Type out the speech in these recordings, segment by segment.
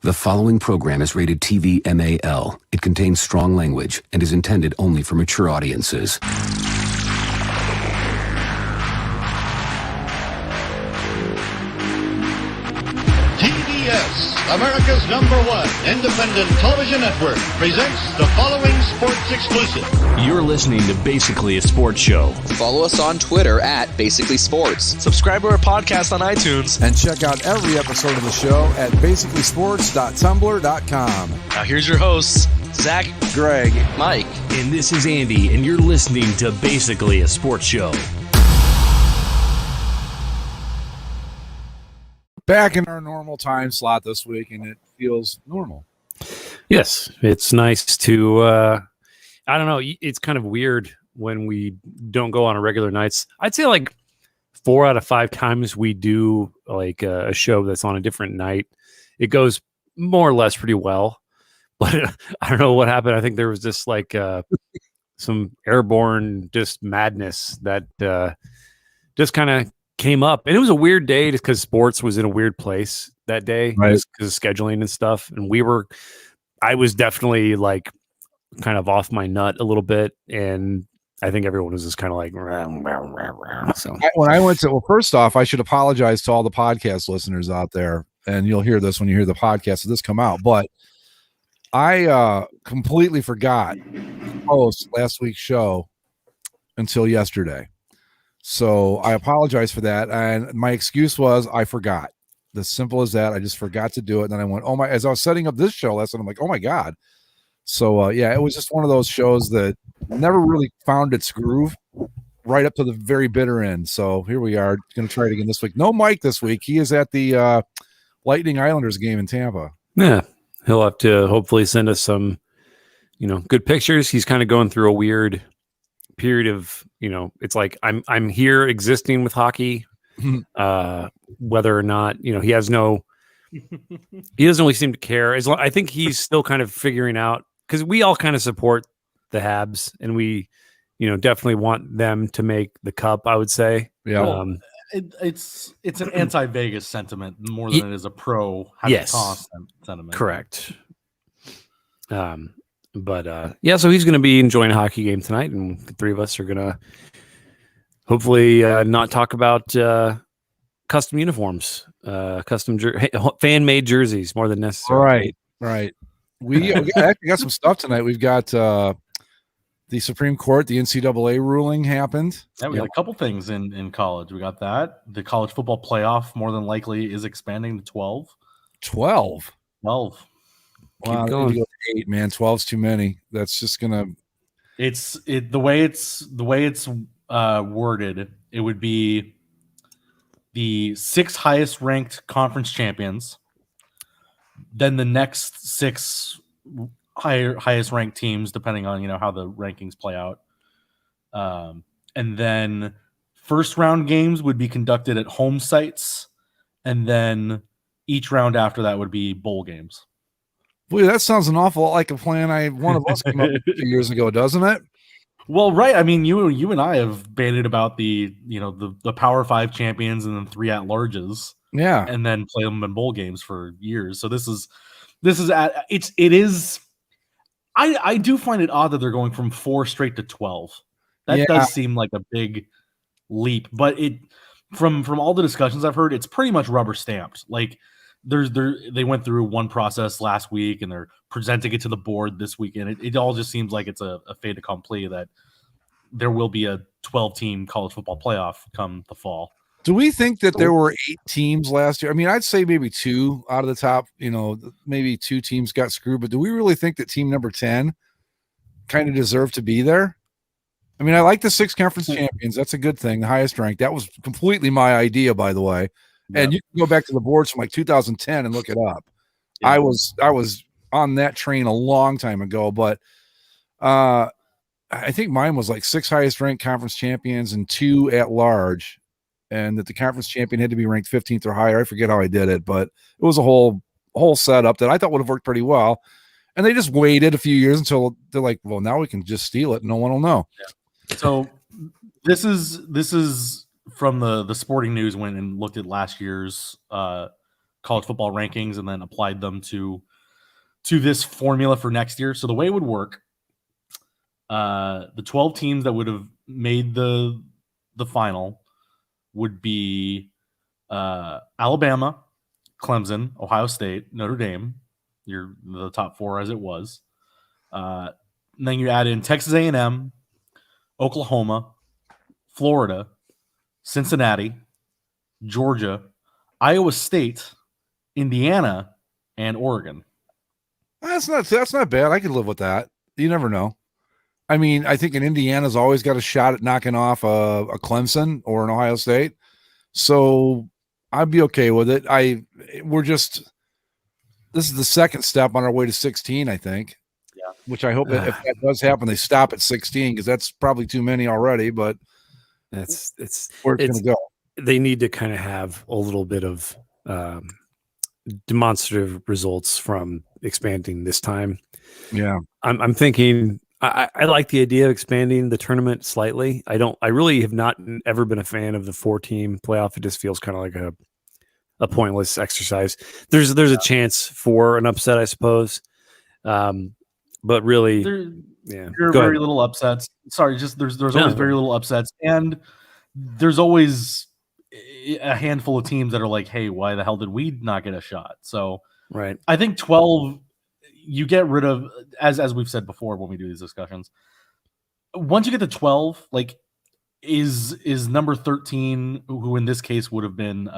The following program is rated TV MAL. It contains strong language and is intended only for mature audiences. TBS, America's #1 independent television network, presents the following sports exclusive. You're listening to Basically a Sports Show. Follow us on Twitter at Basically Sports. Subscribe to our podcast on iTunes. And check out every episode of the show at basicallysports.tumblr.com. Now here's your hosts, Zach, Greg, Mike. and this is Andy, and you're listening to Basically a Sports Show. Back in our normal time slot this week, and it feels normal. Yes, it's nice to, I don't know, it's kind of weird when we don't go on a regular nights. I'd say like 4 out of 5 times we do like a show that's on a different night. It goes more or less pretty well, but I don't know what happened. I think there was just like some airborne just madness that just kind of came up, and it was a weird day just because sports was in a weird place that day, right? Just because of scheduling and stuff. And I was definitely like kind of off my nut a little bit, and I think everyone was just kind of like, so when I went to, well, first off, I should apologize to all the podcast listeners out there, and you'll hear this when you hear the podcast of this come out, but I completely forgot to post last week's show until yesterday. So I apologize for that. And my excuse was I forgot. As simple as that. I just forgot to do it. And then I went, oh my, as I was setting up this show last night, I'm like, oh my God. So yeah, it was just one of those shows that never really found its groove right up to the very bitter end. So here we are going to try it again this week. No Mike this week. He is at the Lightning Islanders game in Tampa. Yeah. He'll have to hopefully send us some, good pictures. He's kind of going through a weird period of, it's like I'm here existing with hockey, whether or not, he doesn't really seem to care. I think he's still kind of figuring out, because we all kind of support the Habs, and we, definitely want them to make the cup, I would say. Yeah. It's an anti-Vegas sentiment more than it is a pro cost sentiment. Correct. But so he's going to be enjoying a hockey game tonight, and the three of us are going to hopefully not talk about custom uniforms, fan-made jerseys more than necessary. Right. We actually got some stuff tonight. We've got the Supreme Court, the NCAA ruling happened. Yeah, we got a couple things in college. We got that. The college football playoff more than likely is expanding to 12. 12? 12. Wow, go 8, man. 12's too many. That's just gonna. The way it's worded. It would be the 6 highest ranked conference champions, then the next 6 highest ranked teams, depending on how the rankings play out, and then first round games would be conducted at home sites, and then each round after that would be bowl games. Boy, that sounds an awful lot like a plan one of us came up with a few years ago, doesn't it? Well, right. I mean, you and I have bandied about the Power 5 champions and then 3 at-larges. Yeah. And then play them in bowl games for years. So it is I do find it odd that they're going from 4 straight to 12. That does seem like a big leap, but from all the discussions I've heard, it's pretty much rubber stamped. Like they went through one process last week, and they're presenting it to the board this weekend. It all just seems like it's a fait accompli that there will be a 12-team college football playoff come the fall. Do we think that there were 8 teams last year? I mean, I'd say maybe 2 out of the top, maybe 2 teams got screwed, but do we really think that team number 10 kind of deserved to be there? I mean, I like the 6 conference champions. That's a good thing. The highest ranked. That was completely my idea, by the way. Yeah. And you can go back to the boards from like 2010 and look it up. Yeah. I was on that train a long time ago, but I think mine was like 6 highest ranked conference champions and 2 at large, and that the conference champion had to be ranked 15th or higher. I forget how I did it, but it was a whole setup that I thought would have worked pretty well. And they just waited a few years until they're like, well, now we can just steal it. No one will know. Yeah. So this is from the Sporting News went and looked at last year's college football rankings and then applied them to this formula for next year. So the way it would work, the 12 teams that would have made the final would be Alabama, Clemson, Ohio State, Notre Dame. You're the top 4 as it was. And then you add in Texas A&M, Oklahoma, Florida, Cincinnati, Georgia, Iowa State, Indiana, and Oregon. That's not bad. I could live with that. You never know. I mean, I think Indiana's always got a shot at knocking off a Clemson or an Ohio State. So I'd be okay with it. This is the second step on our way to 16, I think. Yeah. Which I hope if that does happen, they stop at 16 because that's probably too many already, but it's where it's going to go. They need to kind of have a little bit of demonstrative results from expanding this time. Yeah. I'm thinking I like the idea of expanding the tournament slightly. I really have not ever been a fan of the 4-team playoff. It just feels kind of like a pointless exercise. There's a chance for an upset, I suppose. But really, there are very little upsets. Sorry, just there's always very little upsets, and there's always a handful of teams that are like, hey, why the hell did we not get a shot? So right. I think 12, you get rid of, as we've said before when we do these discussions, once you get to 12, like is number 13, who in this case would have been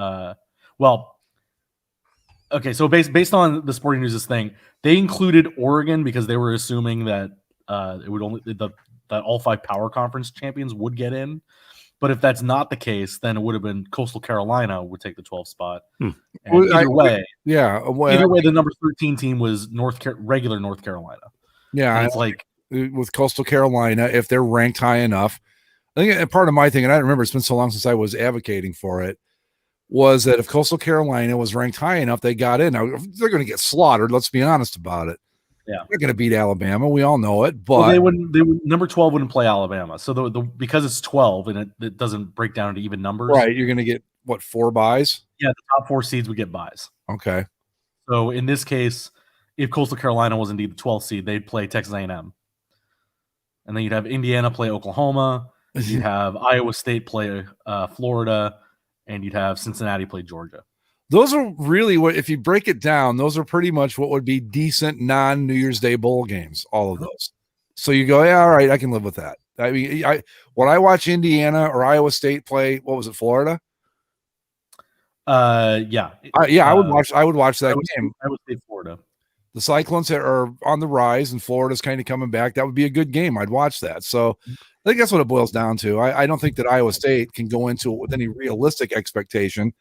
okay, so based on the Sporting News' thing, they included Oregon because they were assuming that it would only that all 5 power conference champions would get in. But if that's not the case, then it would have been Coastal Carolina would take the 12th spot. And either way, the number 13 team was regular North Carolina. Yeah, and it's like with Coastal Carolina, if they're ranked high enough, I think part of my thing, and I remember it's been so long since I was advocating for it, was that if Coastal Carolina was ranked high enough, they got in. Now they're going to get slaughtered. Let's be honest about it. Yeah, they're going to beat Alabama. We all know it. But they wouldn't. Number 12 wouldn't play Alabama. So because it's 12 and it doesn't break down into even numbers. Right, you're going to get 4 buys? Yeah, the top 4 seeds would get buys. Okay. So in this case, if Coastal Carolina was indeed the 12th seed, they'd play Texas A&M, and then you'd have Indiana play Oklahoma. You'd have Iowa State play Florida, and you'd have Cincinnati play Georgia. Those are really if you break it down, those are pretty much what would be decent non-New Year's Day bowl games, all of those. So you go, yeah, all right, I can live with that. I mean, when I watch Indiana or Iowa State play, what was it, Florida? Yeah. I would watch that game. I would say Florida. The Cyclones are on the rise and Florida's kind of coming back. That would be a good game. I'd watch that. So I think that's what it boils down to. I don't think that Iowa State can go into it with any realistic expectation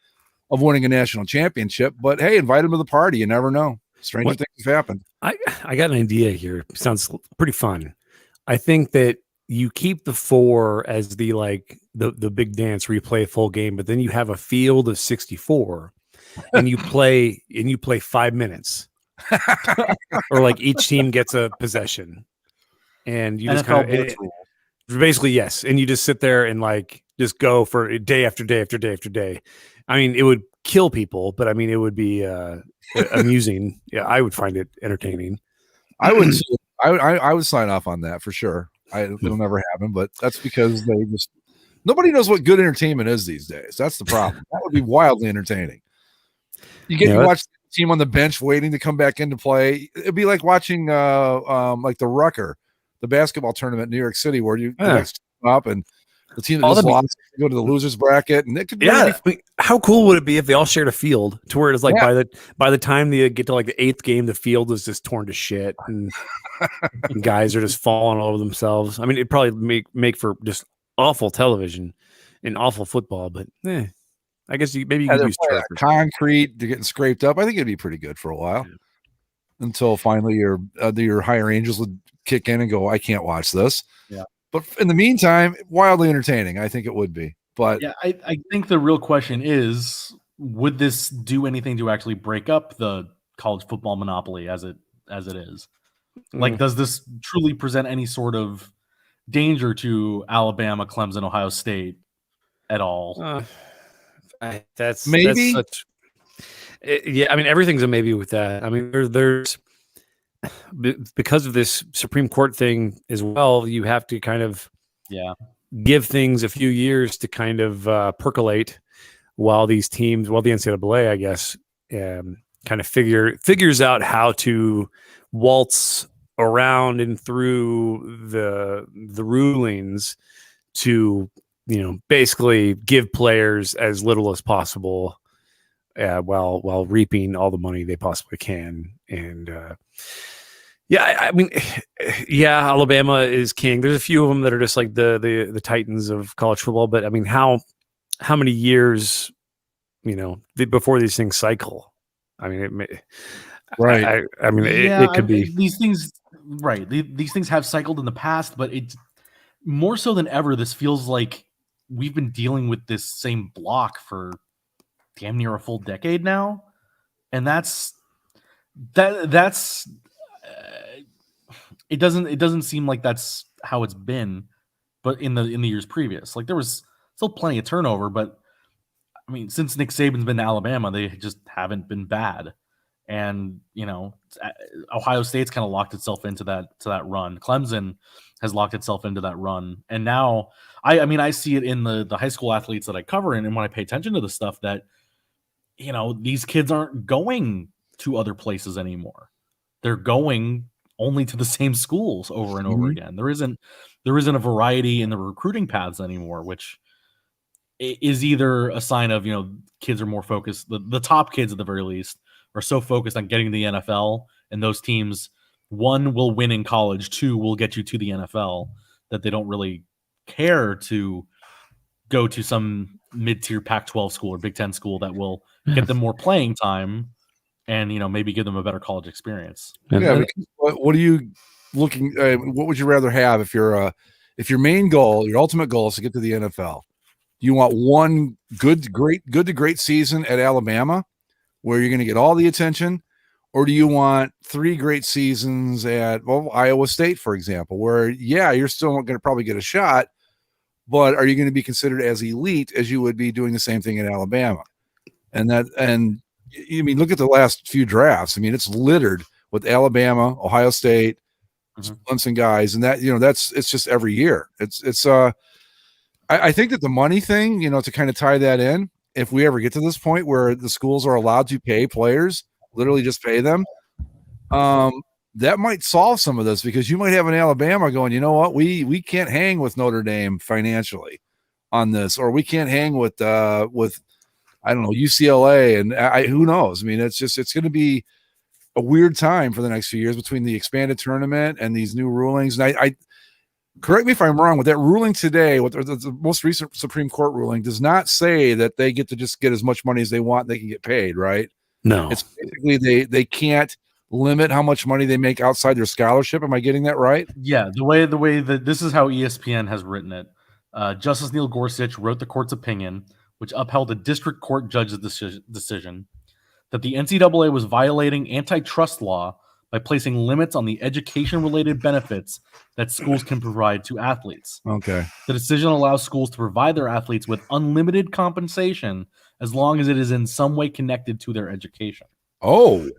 of winning a national championship, but hey, invite them to the party. You never know. Stranger things have happened. I got an idea here. Sounds pretty fun. I think that you keep the 4 as the big dance where you play a full game, but then you have a field of 64 and you play 5 minutes. Or like each team gets a possession. And you just kind of basically, yes. And you just sit there and just go for day after day after day after day. I mean, it would kill people, but I mean, it would be amusing. Yeah, I would find it entertaining. I would sign off on that for sure. It'll never happen, but that's because nobody knows what good entertainment is these days. That's the problem. That would be wildly entertaining. You get to watch the team on the bench waiting to come back into play. It'd be like watching like the Rucker, the basketball tournament in New York City, where you up and the team that just lost go to the losers bracket, and it could be how cool would it be if they all shared a field to where it's like by the time they get to like the 8th game, the field is just torn to shit and, and guys are just falling all over themselves. I mean, it'd probably make for just awful television and awful football, but I guess maybe you could use concrete. They're getting scraped up. I think it'd be pretty good for a while until finally your higher angels would kick in and go, I can't watch this. Yeah. But in the meantime, wildly entertaining. I think it would be. But yeah, I think the real question is, would this do anything to actually break up the college football monopoly as it is? Like, does this truly present any sort of danger to Alabama, Clemson, Ohio State at all? That's maybe. Yeah, I mean, everything's a maybe with that. I mean, there's because of this Supreme Court thing as well, you have to kind of give things a few years to kind of percolate while the NCAA, I guess, kind of figures out how to waltz around and through the rulings to, basically give players as little as possible while reaping all the money they possibly can. And I mean, Alabama is king. There's a few of them that are just like the titans of college football. But I mean, how many years, before these things cycle? I mean, right. It could be these things. Right. These things have cycled in the past, but it's more so than ever. This feels like we've been dealing with this same block for damn near a full decade now. And that's it doesn't seem like that's how it's been, but in the years previous, like there was still plenty of turnover, but I mean, since Nick Saban's been to Alabama, they just haven't been bad. And, Ohio State's kind of locked itself into that run. Clemson has locked itself into that run. And now I see it in the high school athletes that I cover, and when I pay attention to the stuff that, these kids aren't going to other places anymore. They're going only to the same schools over and over again. There isn't a variety in the recruiting paths anymore, which is either a sign of, kids are more focused. The top kids at the very least are so focused on getting to the NFL, and those teams, one, will win in college, two, will get you to the NFL, that they don't really care to go to some mid-tier Pac-12 school or Big Ten school that will get them more playing time and, maybe give them a better college experience. Yeah. What are you looking? What would you rather have if your main goal, your ultimate goal, is to get to the NFL? Do you want one good to great season at Alabama, where you're going to get all the attention, or do you want 3 great seasons at Iowa State, for example, where you're still going to probably get a shot, but are you going to be considered as elite as you would be doing the same thing in Alabama? And look at the last few drafts. I mean, it's littered with Alabama, Ohio State, Clemson guys, and it's just every year. I think that the money thing, to kind of tie that in, if we ever get to this point where the schools are allowed to pay players, literally just pay them, that might solve some of this, because you might have an Alabama going, you know what, we can't hang with Notre Dame financially on this, or we can't hang with I don't know, UCLA, and who knows? I mean, it's going to be a weird time for the next few years between the expanded tournament and these new rulings. And I correct me if I'm wrong, with that ruling today, with the most recent Supreme Court ruling, does not say that they get to just get as much money as they want, they can get paid, right? No. It's basically they can't limit how much money they make outside their scholarship. Am I getting that right? Yeah, the way that this is how ESPN has written it. Justice Neil Gorsuch wrote the court's opinion, which upheld a district court judge's decision that the NCAA was violating antitrust law by placing limits on the education-related benefits that schools can provide to athletes. Okay. The decision allows schools to provide their athletes with unlimited compensation as long as it is in some way connected to their education. Oh.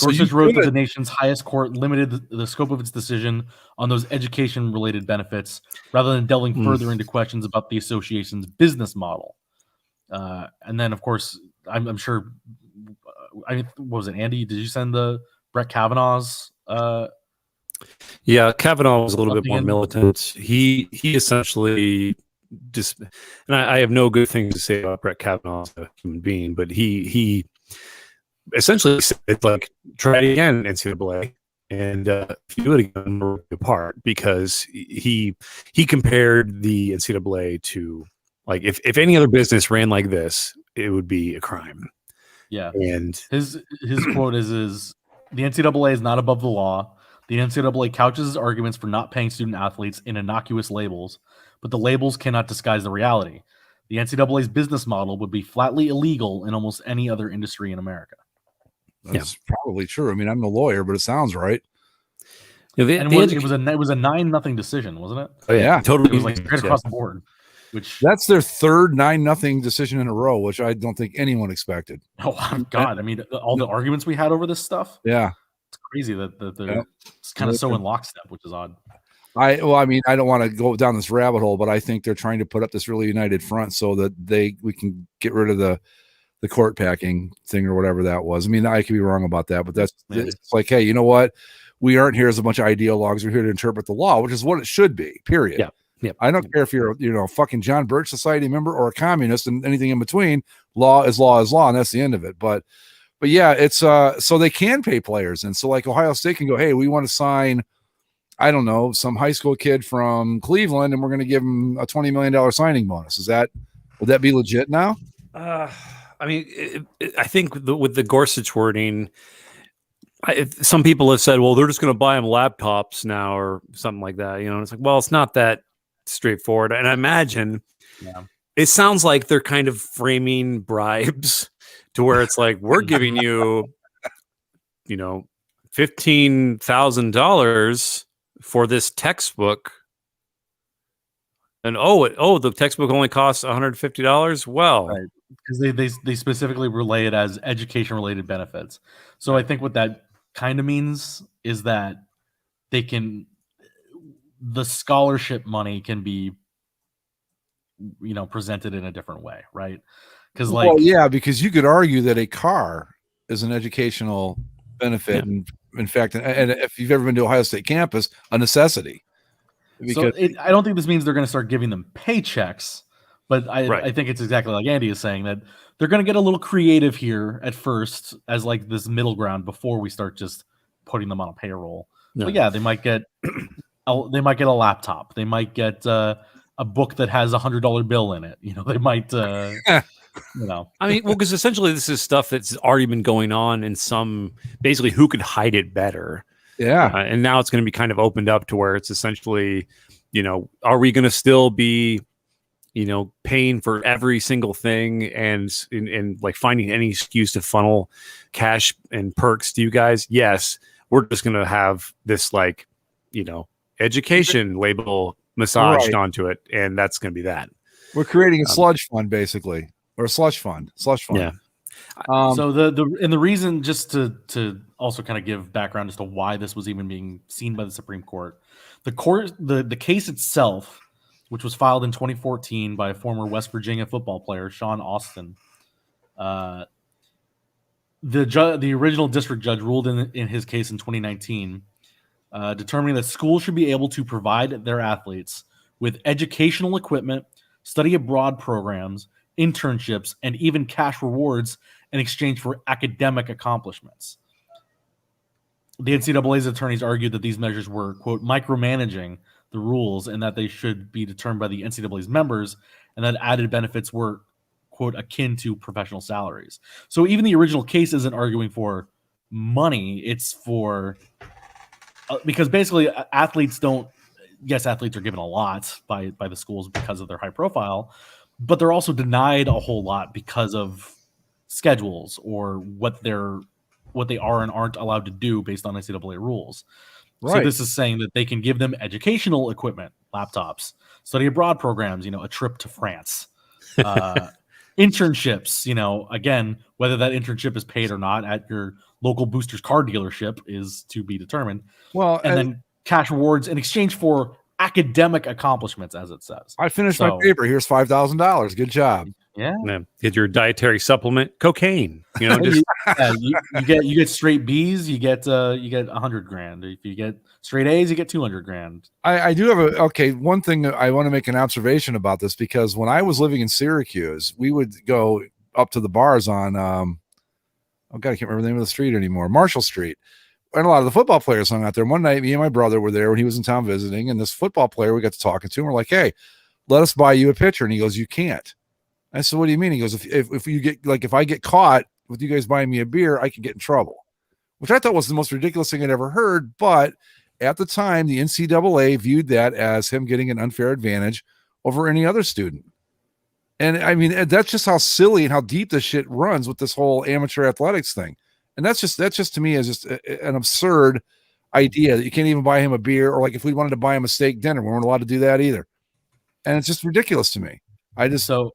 Gorsuch wrote that the nation's highest court limited the scope of its decision on those education-related benefits rather than delving further into questions about the association's business model. And then, of course, I'm sure, what was it, Andy? Did you send the Brett Kavanaugh's? Yeah, Kavanaugh was a little bit more militant. He essentially just, and I have no good things to say about Brett Kavanaugh as a human being, but he essentially said, like, try it again, NCAA, and if you do it again, we're apart, because he compared the NCAA to, like, if any other business ran like this, it would be a crime. Yeah, and his quote is the NCAA is not above the law. The NCAA couches its arguments for not paying student athletes in innocuous labels, but the labels cannot disguise the reality. The NCAA's business model would be flatly illegal in almost any other industry in America. That's probably true. I mean, I'm no lawyer, but it sounds right. Yeah, it was a 9-0 decision, wasn't it? Oh yeah, totally. It was like straight across the board. which That's their third 9-0 decision in a row, which I don't think anyone expected. oh God, I mean, all the arguments we had over this stuff. Yeah. It's crazy that they're kind of so in lockstep, which is odd. I don't want to go down this rabbit hole, but I think they're trying to put up this really united front so that we can get rid of the court packing thing or whatever that was. I mean, I could be wrong about that, but it's like, hey, you know what? We aren't here as a bunch of ideologues. We're here to interpret the law, which is what it should be, period. Yeah. Yep. I don't care if you're a fucking John Birch Society member or a communist and anything in between. Law is law is law, and that's the end of it. But yeah, it's so they can pay players. And so like Ohio State can go, hey, we want to sign, I don't know, some high school kid from Cleveland, and we're going to give him a $20 million signing bonus. Would that be legit now? I mean, I think with the Gorsuch wording, some people have said, well, they're just going to buy them laptops now or something like that. It's like, well, it's not that straightforward. And I imagine it sounds like they're kind of framing bribes to where it's like, we're giving you, $15,000 for this textbook. And the textbook only costs $150. Well, right. Because they specifically relay it as education related benefits. So I think what that kind of means is that the scholarship money can be presented in a different way, right? Because because you could argue that a car is an educational benefit, and in fact, and if you've ever been to Ohio State campus, a necessity. Because I don't think this means they're going to start giving them paychecks, but I think it's exactly like Andy is saying, that they're going to get a little creative here at first as like this middle ground before we start just putting them on a payroll. No. But yeah, they might get a laptop. They might get a book that has $100 bill in it. They might. I mean, because essentially this is stuff that's already been going on in some, basically who could hide it better. Yeah. And now it's going to be kind of opened up to where it's essentially, are we going to still be, paying for every single thing and like finding any excuse to funnel cash and perks to you guys? Yes. We're just going to have this like, education label massaged onto it. And that's going to be that. We're creating a sludge fund basically, or a slush fund. Yeah. So the reason, just to also kind of give background as to why this was even being seen by the Supreme Court, the case itself, which was filed in 2014 by a former West Virginia football player, Sean Austin, the original district judge ruled in his case in 2019, determining that schools should be able to provide their athletes with educational equipment, study abroad programs, internships, and even cash rewards in exchange for academic accomplishments. The NCAA's attorneys argued that these measures were, quote, micromanaging the rules and that they should be determined by the NCAA's members, and that added benefits were, quote, akin to professional salaries. So even the original case isn't arguing for money. It's for because basically athletes are given a lot by the schools because of their high profile, but they're also denied a whole lot because of schedules or what they are and aren't allowed to do based on NCAA rules. Right. So this is saying that they can give them educational equipment, laptops, study abroad programs, a trip to France, internships, again, whether that internship is paid or not at your local Boosters car dealership is to be determined. Well, and then cash rewards in exchange for academic accomplishments, as it says. I finished my paper. Here's $5,000. Good job. Yeah. Get your dietary supplement, cocaine. Just you get straight B's, you get $100,000. If you get straight A's, you get $200,000. I do have one thing I want to make an observation about this, because when I was living in Syracuse, we would go up to the bars on I can't remember the name of the street anymore, Marshall Street. And a lot of the football players hung out there. One night, me and my brother were there when he was in town visiting, and this football player, we got to talking to him. We're like, hey, let us buy you a pitcher. And he goes, you can't. I said, what do you mean? He goes, if you get, like, if I get caught with you guys buying me a beer, I can get in trouble, which I thought was the most ridiculous thing I'd ever heard. But at the time, the NCAA viewed that as him getting an unfair advantage over any other student. And I mean, that's just how silly and how deep this shit runs with this whole amateur athletics thing. And that's just to me is just an absurd idea that you can't even buy him a beer, or like if we wanted to buy him a steak dinner, we weren't allowed to do that either. and it's just ridiculous to me. So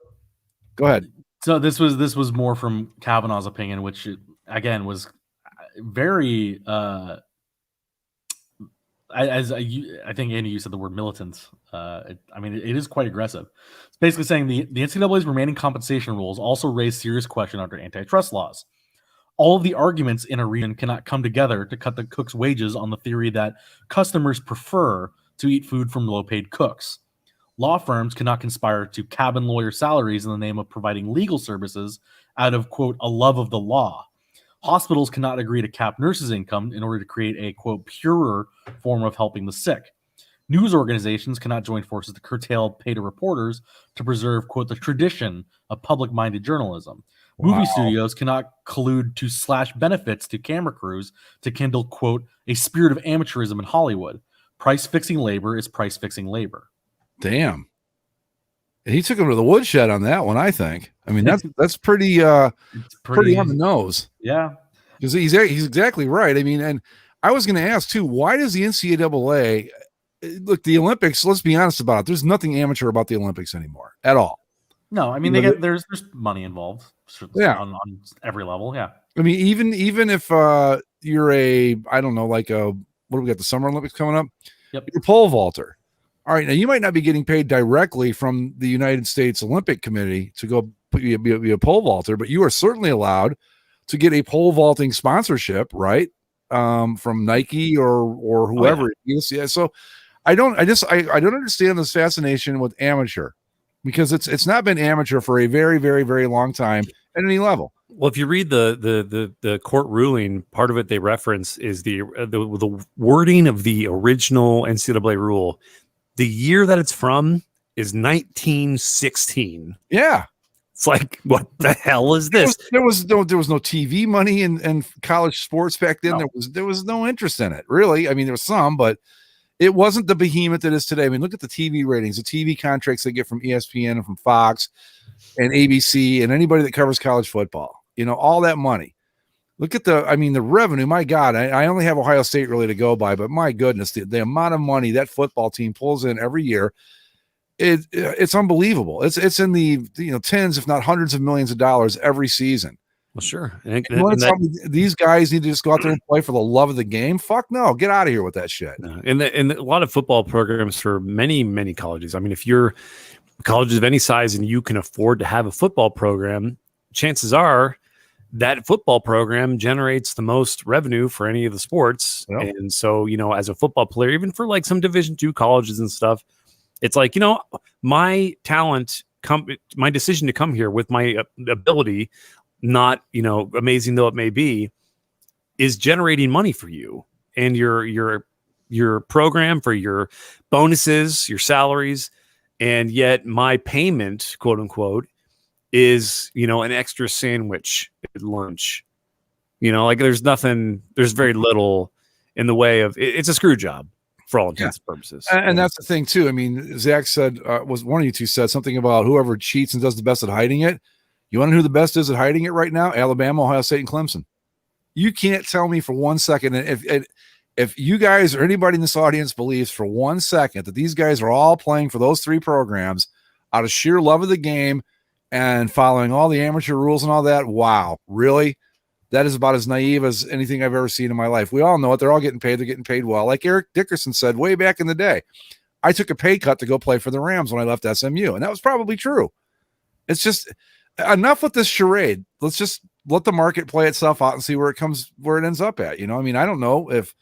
go ahead. So this was more from Kavanaugh's opinion, which again was very. I think Andy, you said the word militant. I mean, it is quite aggressive. It's basically saying the NCAA's remaining compensation rules also raise serious question under antitrust laws. All of the arguments in a region cannot come together to cut the cooks' wages on the theory that customers prefer to eat food from low-paid cooks. Law firms cannot conspire to cabin lawyer salaries in the name of providing legal services out of, quote, a love of the law. Hospitals cannot agree to cap nurses' income in order to create a, quote, purer form of helping the sick. News organizations cannot join forces to curtail pay to reporters to preserve, quote, the tradition of public-minded journalism. Wow. Movie studios cannot collude to slash benefits to camera crews to kindle, quote, a spirit of amateurism in Hollywood. Price-fixing labor is price-fixing labor. Damn. He took him to the woodshed on that one, I think. I mean, that's pretty pretty on the nose. Yeah. Because he's exactly right. I mean, and I was going to ask too, why does the NCAA look, the Olympics, let's be honest about it, there's nothing amateur about the Olympics anymore at all. No, I mean, there's money involved. Yeah. On every level. Yeah. I mean, even if you're I don't know, like what do we got, the Summer Olympics coming up? Yep. You're a pole vaulter. All right, now you might not be getting paid directly from the United States Olympic Committee to go be a pole vaulter, but you are certainly allowed to get a pole vaulting sponsorship, right? From Nike or whoever. Oh, yeah. So I don't understand this fascination with amateur, because it's not been amateur for a very, very, very long time at any level. Well, if you read the court ruling, part of it they reference is the wording of the original NCAA rule. The year that it's from is 1916. Yeah. It's like, what the hell is this? There was no TV money in college sports back then. No. There was no interest in it, really. I mean, there was some, but it wasn't the behemoth it is today. I mean, look at the TV ratings, the TV contracts they get from ESPN and from Fox and ABC and anybody that covers college football. You know, all that money. Look at the revenue. My God, I only have Ohio State really to go by, but my goodness, the amount of money that football team pulls in every year, it's unbelievable. It's in the tens, if not hundreds of millions of dollars every season. Well, sure. And these guys need to just go out there and play for the love of the game? Fuck no, get out of here with that shit. No. And a lot of football programs for many colleges. I mean, if you're colleges of any size and you can afford to have a football program, chances are that football program generates the most revenue for any of the sports. Yep. And so, as a football player, even for like some Division II colleges and stuff, it's like, my talent, my decision to come here with my ability, not, amazing though it may be, is generating money for you and your program, for your bonuses, your salaries. And yet my payment, quote unquote, is, an extra sandwich at lunch. Like there's very little in the way of it's a screw job for all intents and purposes. And that's the thing too. I mean, Zach said, was one of you two said something about whoever cheats and does the best at hiding it. You want to know who the best is at hiding it right now? Alabama, Ohio State, and Clemson. You can't tell me for 1 second. And if you guys or anybody in this audience believes for 1 second that these guys are all playing for those three programs out of sheer love of the game and following all the amateur rules and all that, wow, really? That is about as naive as anything I've ever seen in my life. We all know it. They're all getting paid. They're getting paid well. Like Eric Dickerson said way back in the day, I took a pay cut to go play for the Rams when I left SMU, and that was probably true. It's just enough with this charade. Let's just let the market play itself out and see where it ends up at. I mean, I don't know if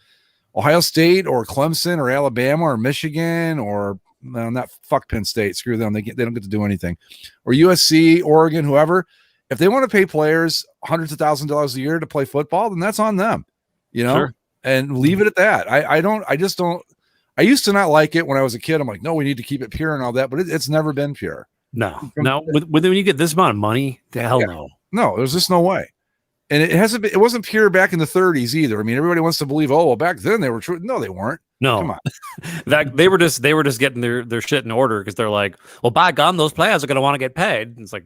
Ohio State or Clemson or Alabama or Michigan or not fuck Penn State. Screw them. They don't get to do anything. Or USC, Oregon, whoever. If they want to pay players hundreds of thousands of dollars a year to play football, then that's on them, Sure. And leave it at that. I just don't. I used to not like it when I was a kid. I'm like, no, we need to keep it pure and all that, but it's never been pure. No. When you get this amount of money, the hell no. No, there's just no way. And it wasn't pure back in the 30s either. I mean, everybody wants to believe, oh, well, back then they were true. No, they weren't. No, come on. That they were just getting their shit in order because they're like, well, by God, those players are going to want to get paid. And it's like,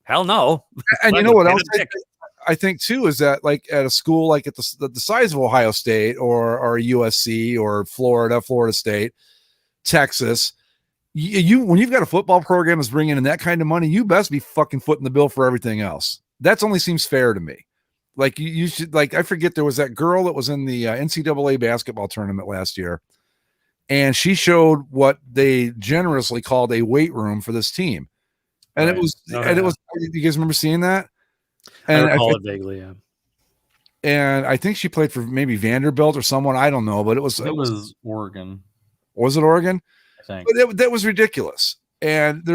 hell no. And you know what else I think too is that like at a school like at the size of Ohio State or USC or Florida State, Texas, you when you've got a football program that's bringing in that kind of money, you best be fucking footing the bill for everything else. That's only seems fair to me. Like you should, like, I forget, there was that girl that was in the NCAA basketball tournament last year, and she showed what they generously called a weight room for this team. And Right. it was, you guys remember seeing that? And I recall it vaguely, yeah. And I think she played for maybe Vanderbilt or someone, I don't know, but it was Oregon. Was it Oregon? I think. But that was ridiculous. And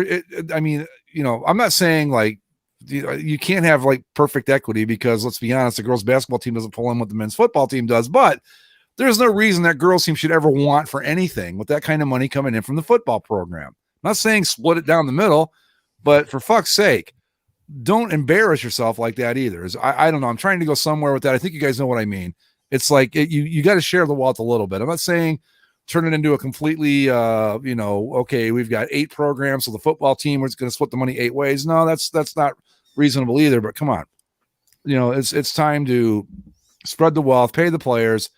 I mean, I'm not saying like you can't have like perfect equity, because let's be honest, the girls basketball team doesn't pull in what the men's football team does, but there's no reason that girls team should ever want for anything with that kind of money coming in from the football program. I'm not saying split it down the middle, but for fuck's sake, don't embarrass yourself like that either. I don't know. I'm trying to go somewhere with that. I think you guys know what I mean. It's like you got to share the wealth a little bit. I'm not saying turn it into a completely, okay, we've got 8 programs, so the football team is going to split the money 8 ways. No, that's not reasonable either. But come on, it's time to spread the wealth, pay the players,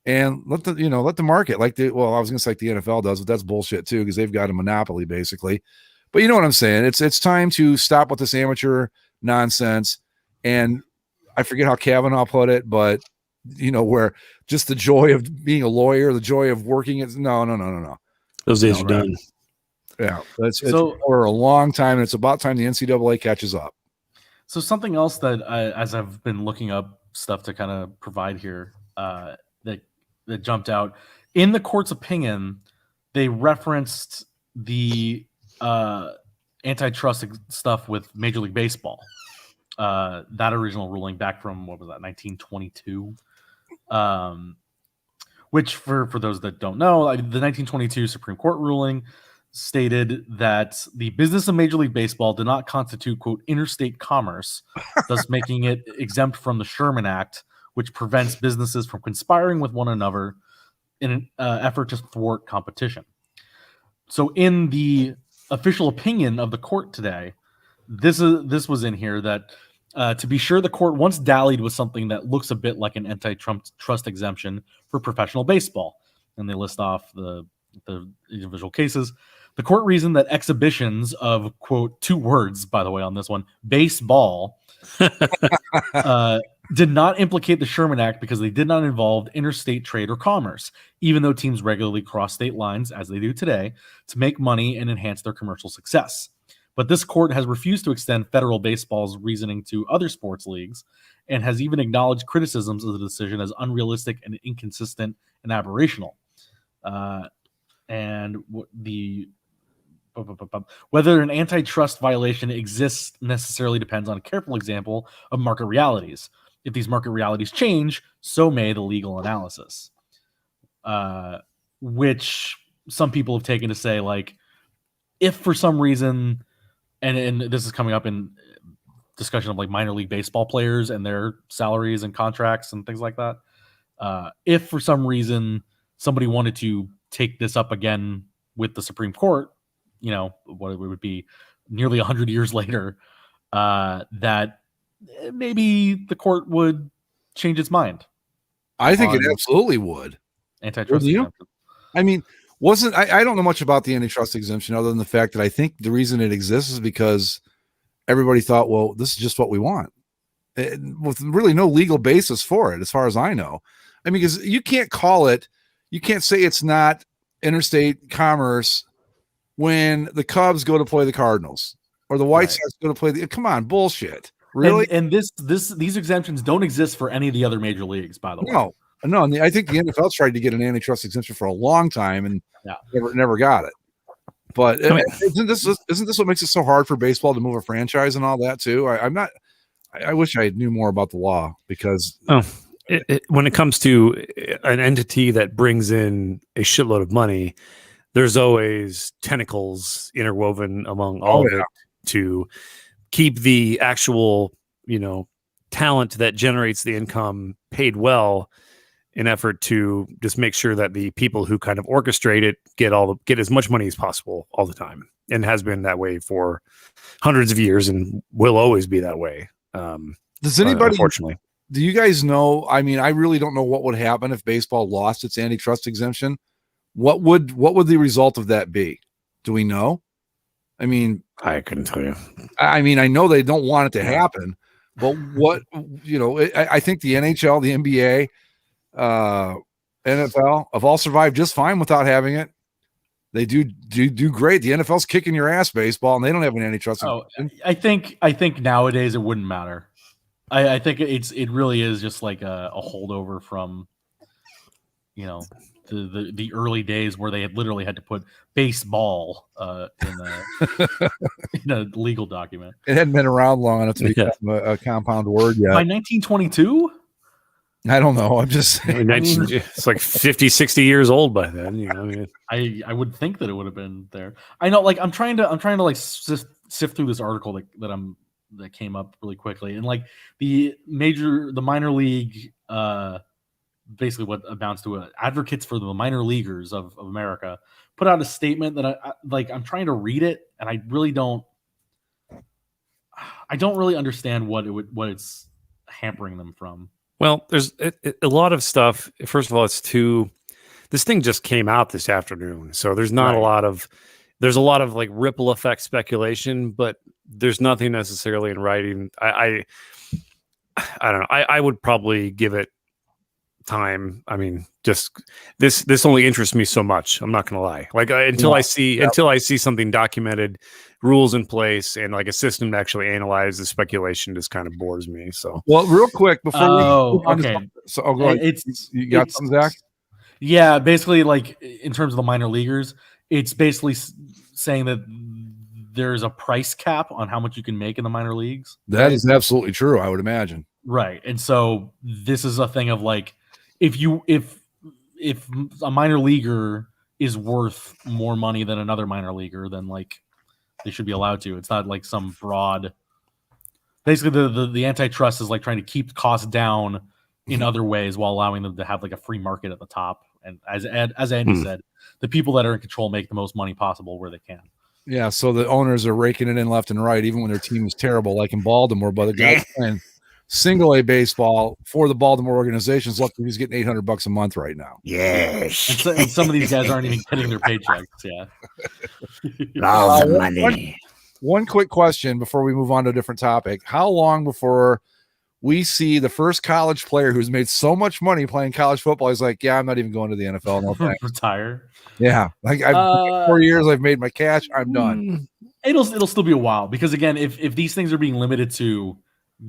and let the market, I was going to say like the NFL does, but that's bullshit too, because they've got a monopoly basically. But you know what I'm saying? It's time to stop with this amateur nonsense. And I forget how Kavanaugh put it, but where just the joy of being a lawyer, the joy of working is no. Those days are done. Yeah, it's for a long time, and it's about time the NCAA catches up. So something else that as I've been looking up stuff to kind of provide here, that jumped out in the court's opinion, they referenced the antitrust stuff with Major League Baseball. That original ruling back from, what was that, 1922? Which for those that don't know, the 1922 Supreme Court ruling stated that the business of Major League Baseball did not constitute, quote, interstate commerce, thus making it exempt from the Sherman Act, which prevents businesses from conspiring with one another in an effort to thwart competition. So in the official opinion of the court today, this was in here that to be sure, the court once dallied with something that looks a bit like an antitrust exemption for professional baseball, and they list off the individual cases. The court reasoned that exhibitions of, quote, 2 words, by the way, on this one, baseball, did not implicate the Sherman Act because they did not involve interstate trade or commerce, even though teams regularly cross state lines, as they do today, to make money and enhance their commercial success. But this court has refused to extend federal baseball's reasoning to other sports leagues, and has even acknowledged criticisms of the decision as unrealistic and inconsistent and aberrational. Whether an antitrust violation exists necessarily depends on a careful example of market realities. If these market realities change, so may the legal analysis. Which some people have taken to say, like, if for some reason, and this is coming up in discussion of like minor league baseball players and their salaries and contracts and things like that. If for some reason somebody wanted to take this up again with the Supreme Court, what it would be nearly 100 years later, that maybe the court would change its mind. I think it absolutely would. Antitrust. I mean, I don't know much about the antitrust exemption other than the fact that I think the reason it exists is because everybody thought, well, this is just what we want, with really no legal basis for it, as far as I know. I mean, because you can't say it's not interstate commerce when the Cubs go to play the Cardinals or the White Sox go to play come on, bullshit. Really? And these exemptions don't exist for any of the other major leagues, by the way. No, and I think the NFL tried to get an antitrust exemption for a long time and never got it. But isn't this what makes it so hard for baseball to move a franchise and all that too? I wish I knew more about the law, because when it comes to an entity that brings in a shitload of money, there's always tentacles interwoven among all of it to keep the actual, talent that generates the income paid well, in effort to just make sure that the people who kind of orchestrate it get as much money as possible all the time, and has been that way for hundreds of years and will always be that way. Does anybody, unfortunately, do you guys know? I mean, I really don't know what would happen if baseball lost its antitrust exemption. What would the result of that be? Do we know? I mean, I couldn't tell you. I know they don't want it to happen, but what, I think the NHL, the NBA, NFL have all survived just fine without having it. They do great. The NFL's kicking your ass, baseball, and they don't have an antitrust. I think nowadays it wouldn't matter. I think it really is just like a holdover from, the early days where they had literally had to put baseball in a legal document. It hadn't been around long enough to become a compound word yet. By 1922? I don't know. I'm just saying. It's like 50, 60 years old by then. I would think that it would have been there. I know, like I'm trying to like sift through this article that came up really quickly, and like the minor league, basically what amounts to advocates for the minor leaguers of America put out a statement that I'm trying to read it, and I don't really understand what it's hampering them from. Well, there's a lot of stuff. First of all, this thing just came out this afternoon, so there's not there's a lot of like ripple effect speculation, but there's nothing necessarily in writing. I don't know. I would probably give it time. I mean, just this only interests me so much. I'm not gonna lie. Like until I see something documented, rules in place, and like a system to actually analyze the speculation, just kind of bores me. So, well, real quick before go ahead. You got something, Zach? Yeah, basically, like in terms of the minor leaguers, it's basically saying that there's a price cap on how much you can make in the minor leagues. That is absolutely true. I would imagine. Right, and so this is a thing of like, if a minor leaguer is worth more money than another minor leaguer, then like they should be allowed to. It's not like some broad. Basically, the antitrust is like trying to keep costs down in other ways while allowing them to have like a free market at the top. And as Andy said, the people that are in control make the most money possible where they can. Yeah, so the owners are raking it in left and right, even when their team is terrible, like in Baltimore. But the guys playing single A baseball for the Baltimore organizations, luckily he's getting $800 a month right now. Yes, and some of these guys aren't even getting their paychecks. Yeah, love the money. One quick question before we move on to a different topic: how long before we see the first college player who's made so much money playing college football? He's like, yeah, I'm not even going to the NFL. No thanks. Retire. Yeah, like I've 4 years, I've made my cash. I'm done. It'll still be a while because again, if these things are being limited to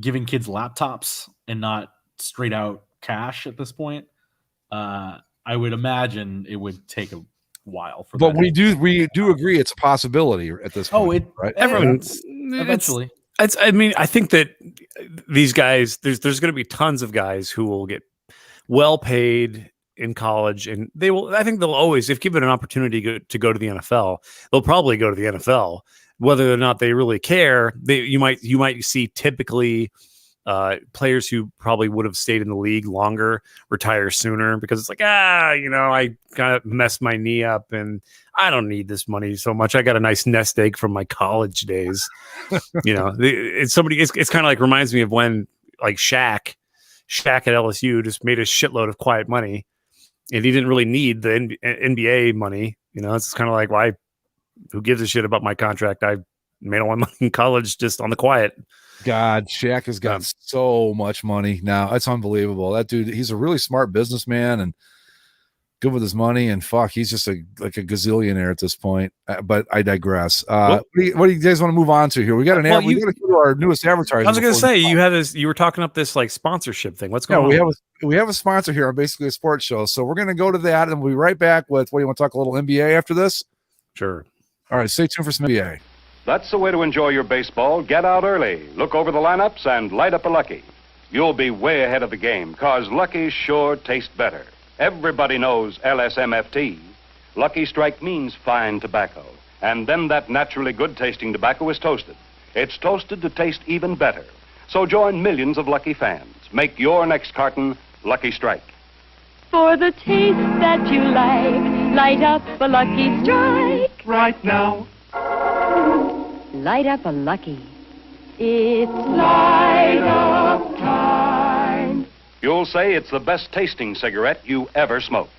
giving kids laptops and not straight out cash at this point, I would imagine it would take a while for. But we do agree it's a possibility at this point. Right? Everyone's eventually. I think that these guys, there's going to be tons of guys who will get well paid in college, and I think they'll always, if given an opportunity to go to the NFL, they'll probably go to the NFL, whether or not they really care. You might see typically players who probably would have stayed in the league longer retire sooner because it's like, I kind of messed my knee up and I don't need this money so much. I got a nice nest egg from my college days. It's kind of like reminds me of when like Shaq at LSU just made a shitload of quiet money and he didn't really need the NBA money. It's kind of like, why? Who gives a shit about my contract? I made all my money in college just on the quiet. God, Shaq has got so much money now. It's unbelievable. That dude, he's a really smart businessman and good with his money. And fuck, he's just like a gazillionaire at this point. But I digress. What do you guys want to move on to here? We got we got to go to our newest advertiser. I was going to say you were talking up this like sponsorship thing. What's going on? We have a sponsor here on Basically a Sports Show. So we're going to go to that and we'll be right back with what do you want to talk a little NBA after this? Sure. All right, stay tuned for some NBA. That's the way to enjoy your baseball. Get out early, look over the lineups, and light up a Lucky. You'll be way ahead of the game, because Lucky's sure taste better. Everybody knows LSMFT. Lucky Strike means fine tobacco. And then that naturally good-tasting tobacco is toasted. It's toasted to taste even better. So join millions of Lucky fans. Make your next carton Lucky Strike. For the taste that you like, light up a Lucky Strike. Right now. Light up a Lucky. It's light up time. You'll say it's the best tasting cigarette you ever smoked.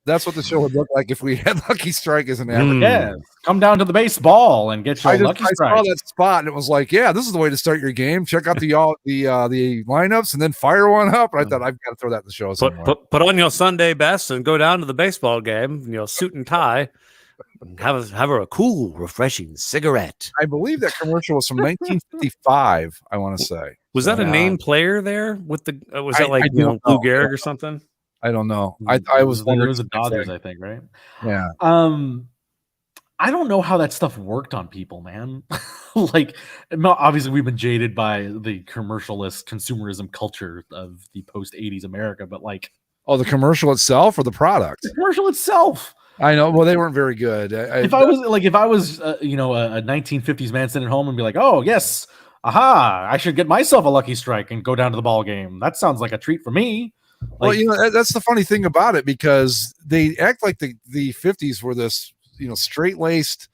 That's what the show would look like if we had Lucky Strike as an advertisement. Yeah, come down to the baseball and get your Lucky I Strike. saw that spot and it was like, yeah, this is the way to start your game. Check out the lineups and then fire one up. And I thought I've got to throw that in the show somewhere. Put on your Sunday best and go down to the baseball game. Suit and tie. Have a cool, refreshing cigarette. I believe that commercial was from 1955. I want to say. Was that a name player there with the? Was that like Lou Gehrig or something? I don't know. I was there wondering. was the Dodgers, I think, right? Yeah. I don't know how that stuff worked on people, man. Like, obviously, we've been jaded by the commercialist consumerism culture of the post '80s America, but like, the commercial itself or the product? The commercial itself. I know. Well, they weren't very good. If I was a 1950s man sitting at home and be like, oh yes, aha, I should get myself a Lucky Strike and go down to the ball game. That sounds like a treat for me. Well, that's the funny thing about it, because they act like the 50s were this, straight laced,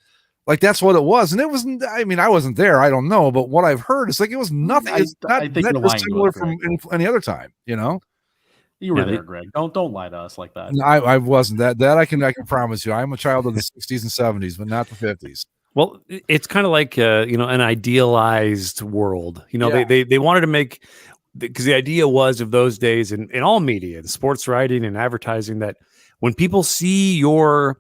like that's what it was, and it wasn't. I mean, I wasn't there. I don't know, but what I've heard is like it was nothing. It's not that similar from any other time. You were there, Greg. Don't lie to us like that. No, I wasn't. That I can promise you. I'm a child of the 60s and 70s, but not the 50s. Well, it's kind of like an idealized world. They wanted to make, because the idea was of those days in all media and sports writing and advertising, that when people see your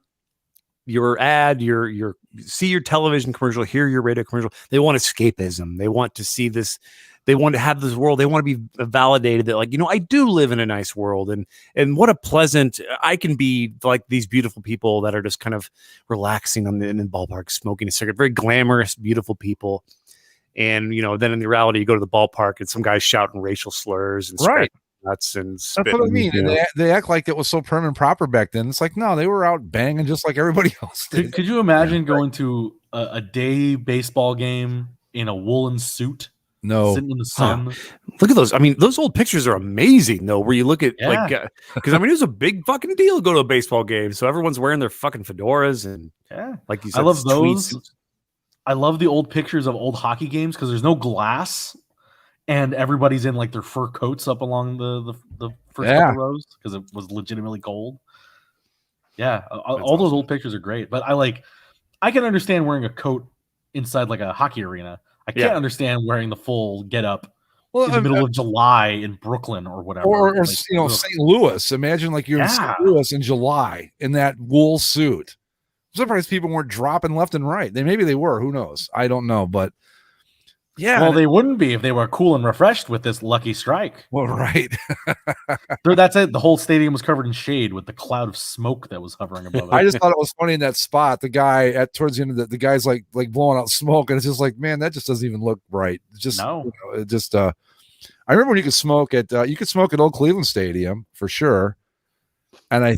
ad, see your television commercial, hear your radio commercial, they want escapism. They want to see this. They want to have this world. They want to be validated that, like, I do live in a nice world, and what a pleasant, I can be like these beautiful people that are just kind of relaxing in the ballpark, smoking a cigarette, very glamorous, beautiful people. And, then in reality, you go to the ballpark and some guys shouting racial slurs and nuts and spitting. That's what I mean. And they act like it was so prim and proper back then. It's like, no, they were out banging just like everybody else did. Could you imagine going to a day baseball game in a woolen suit? No, sitting in the sun. Look at those. I mean, those old pictures are amazing, though. Where you look at because it was a big fucking deal to go to a baseball game. So everyone's wearing their fucking fedoras and like you said, I love those. I love the old pictures of old hockey games because there's no glass and everybody's in like their fur coats up along the first couple rows because it was legitimately cold. Yeah, all those old pictures are great, but I can understand wearing a coat inside like a hockey arena. I can't understand wearing the full get up in the middle of July in Brooklyn or whatever. Or St. Louis. Imagine like you're in St. Louis in July in that wool suit. I'm surprised people weren't dropping left and right. Maybe they were. Who knows? I don't know. But yeah. Well, they wouldn't be if they were cool and refreshed with this Lucky Strike. Well, right. That's it. The whole stadium was covered in shade with the cloud of smoke that was hovering above it. I just thought it was funny in that spot. The guy towards the end of the guy's like blowing out smoke, and it's just like, man, that just doesn't even look right. It's just I remember when you could smoke at Old Cleveland Stadium for sure, and I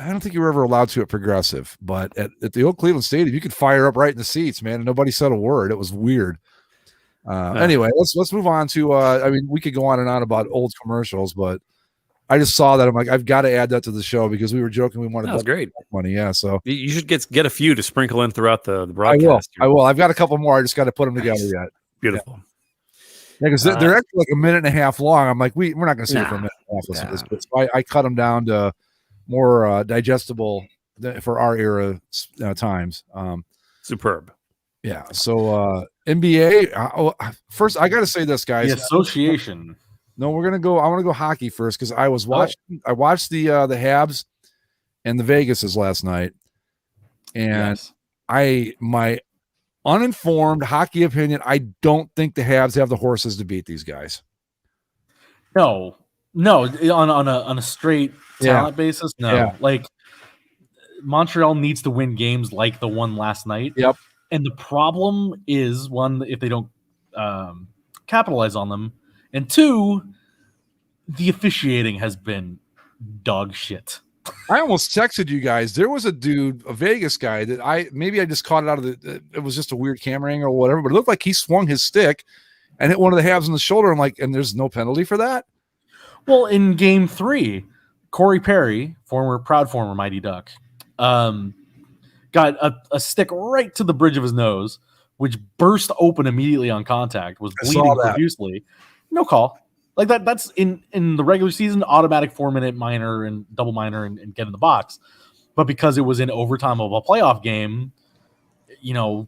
don't think you were ever allowed to at Progressive, but at the Old Cleveland Stadium, you could fire up right in the seats, man, and nobody said a word. It was weird. Anyway, let's move on to. We could go on and on about old commercials, but I just saw that. I'm like, I've got to add that to the show because we were joking. We wanted great money, yeah. So you should get a few to sprinkle in throughout the broadcast. I will. I've got a couple more. I just got to put them together yet. Beautiful. Yeah, because they're actually like a minute and a half long. I'm like, we're not going to see it for a minute and a half. So I cut them down to more digestible for our era times. Superb. Yeah. So NBA. First, I got to say this, guys. The association. No, I want to go hockey first because I watched the Habs and the Vegases last night, and my uninformed hockey opinion, I don't think the Habs have the horses to beat these guys. No, on a straight talent basis, no. Yeah. Like Montreal needs to win games like the one last night. Yep. And the problem is, one, if they don't capitalize on them, and two, the officiating has been dog shit. I almost texted you guys. There was a dude, a Vegas guy, that I just caught it out of it was just a weird camera angle or whatever, but it looked like he swung his stick and hit one of the Habs in the shoulder. I'm like, and there's no penalty for that? Well, in game 3, Corey Perry, proud former Mighty Duck, got a stick right to the bridge of his nose, which burst open immediately on contact, was bleeding profusely. No call. Like that's in the regular season, automatic 4-minute minor and double minor and get in the box. But because it was in overtime of a playoff game,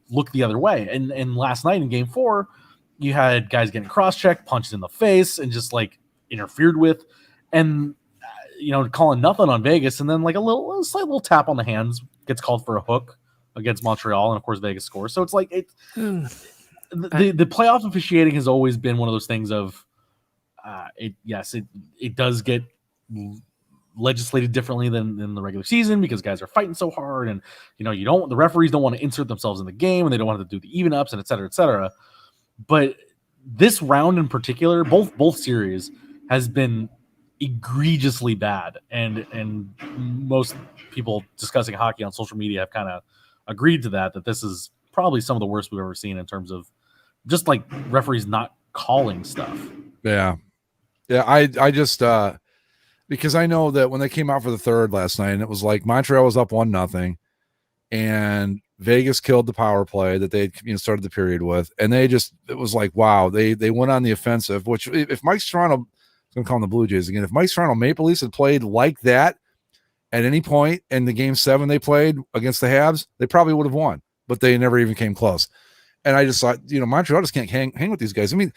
look the other way. And last night in game 4, you had guys getting cross-checked, punched in the face, and just like interfered with, and calling nothing on Vegas, and then like a slight little tap on the hands gets called for a hook against Montreal, and of course Vegas scores. So it's like the playoff officiating has always been one of those things of it does get legislated differently than the regular season because guys are fighting so hard, and the referees don't want to insert themselves in the game, and they don't want to do the even ups and et cetera. But this round in particular, both series has been egregiously bad, and most people discussing hockey on social media have kind of agreed to that this is probably some of the worst we've ever seen in terms of just like referees not calling stuff. I just because I know that when they came out for the third last night, and it was like Montreal was up 1-0, and Vegas killed the power play that they started the period with, and it was like, wow, they went on the offensive. Which if Mike Toronto, I'm gonna call them the Blue Jays again, if Mike Toronto Maple Leafs had played like that at any point in the game 7 they played against the Habs, they probably would have won, but they never even came close. And I just thought, Montreal just can't hang with these guys. I mean,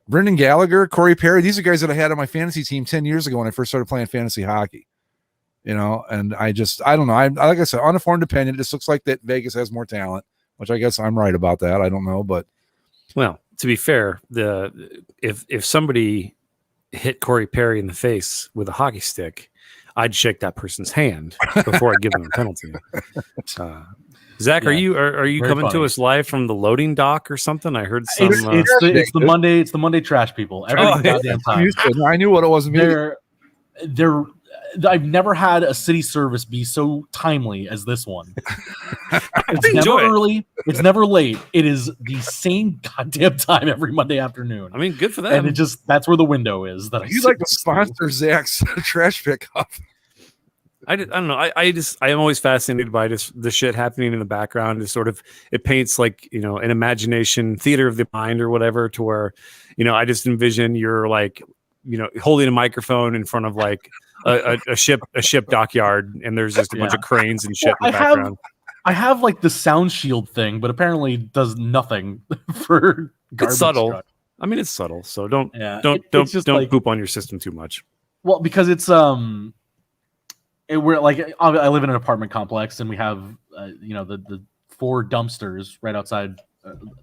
Brendan Gallagher, Corey Perry, these are guys that I had on my fantasy team 10 years ago when I first started playing fantasy hockey. And I don't know. Like I said, uninformed opinion. It just looks like that Vegas has more talent, which I guess I'm right about that. I don't know, but well, to be fair, if somebody hit Corey Perry in the face with a hockey stick, I'd shake that person's hand before I give them a penalty. Zach, are you coming to us live from the loading dock or something? I heard some. It's the Monday trash people every goddamn time. I knew what it was. I've never had a city service be so timely as this one. It's never early. It's never late. It is the same goddamn time every Monday afternoon. I mean, good for them. And that's where the window is. That you like to sponsor Zach's trash pickup. I don't know. I'm always fascinated by just the shit happening in the background. It paints like, an imagination theater of the mind or whatever, to where, I just envision you're like, holding a microphone in front of like a ship dockyard, and there's just a bunch of cranes and shit in the background. I have like the sound shield thing, but apparently does nothing for garbage. It's subtle. Truck. I mean, it's subtle. So don't like, poop on your system too much. Well, because it's we're like, I live in an apartment complex, and we have the 4 dumpsters right outside.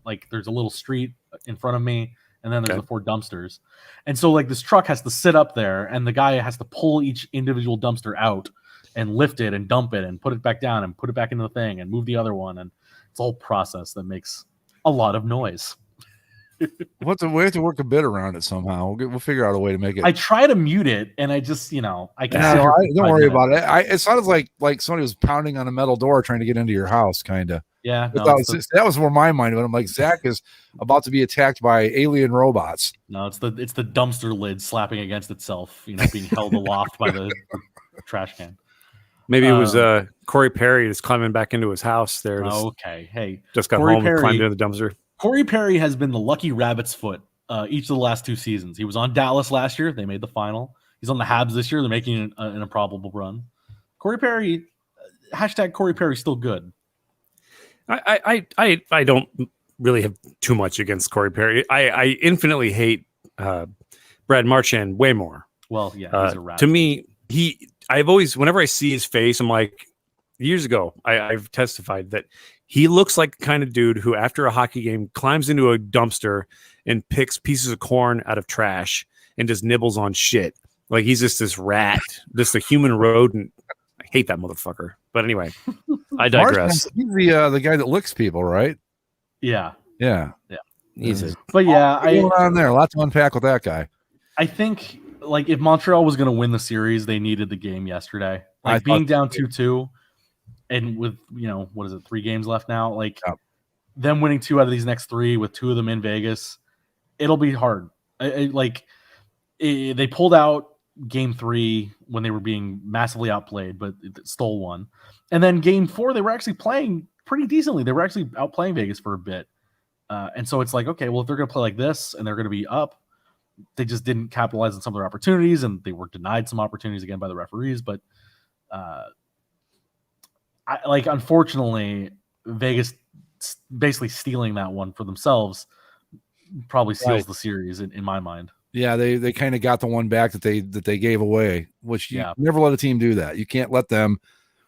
Like there's a little street in front of me, and then there's the 4 dumpsters, and so like this truck has to sit up there, and the guy has to pull each individual dumpster out and lift it and dump it and put it back down and put it back into the thing and move the other one, and it's a whole process that makes a lot of noise. We have to work a bit around it somehow. We'll figure out a way to make it. I try to mute it, and I just I can. Don't worry about it. It sounded like somebody was pounding on a metal door trying to get into your house, kind of. Yeah, that was where my mind went. I'm like, Zach is about to be attacked by alien robots. No, it's the dumpster lid slapping against itself, being held aloft by the trash can. Maybe it was Corey Perry just climbing back into his house there. Okay, hey, just got Corey home and climbed into the dumpster. Corey Perry has been the lucky rabbit's foot each of the last 2 seasons. He was on Dallas last year. They made the final. He's on the Habs this year. They're making an improbable run. Corey Perry, hashtag Corey Perry, still good. I don't really have too much against Corey Perry. I infinitely hate Brad Marchand way more. Well, yeah, he's a rabbit. To me, I've always, whenever I see his face, I'm like, years ago, I've testified that he looks like the kind of dude who, after a hockey game, climbs into a dumpster and picks pieces of corn out of trash and just nibbles on shit. Like he's just this rat, just a human rodent. I hate that motherfucker. But anyway, I digress. He's the guy that licks people, right? Yeah. Easy. But yeah, on there. A lot to unpack with that guy. I think like if Montreal was going to win the series, they needed the game yesterday. Like being down 2-2. And with, 3 games left now, like them winning 2 out of these next 3 with 2 of them in Vegas, it'll be hard. They pulled out game 3 when they were being massively outplayed, but it stole one. And then game 4, they were actually playing pretty decently. They were actually outplaying Vegas for a bit. And so it's like, okay, well, if they're going to play like this and they're going to be up, they just didn't capitalize on some of their opportunities, and they were denied some opportunities again by the referees. But unfortunately, Vegas basically stealing that one for themselves probably seals the series in my mind. Yeah, they kind of got the one back that they gave away, which you never let a team do that. You can't let them.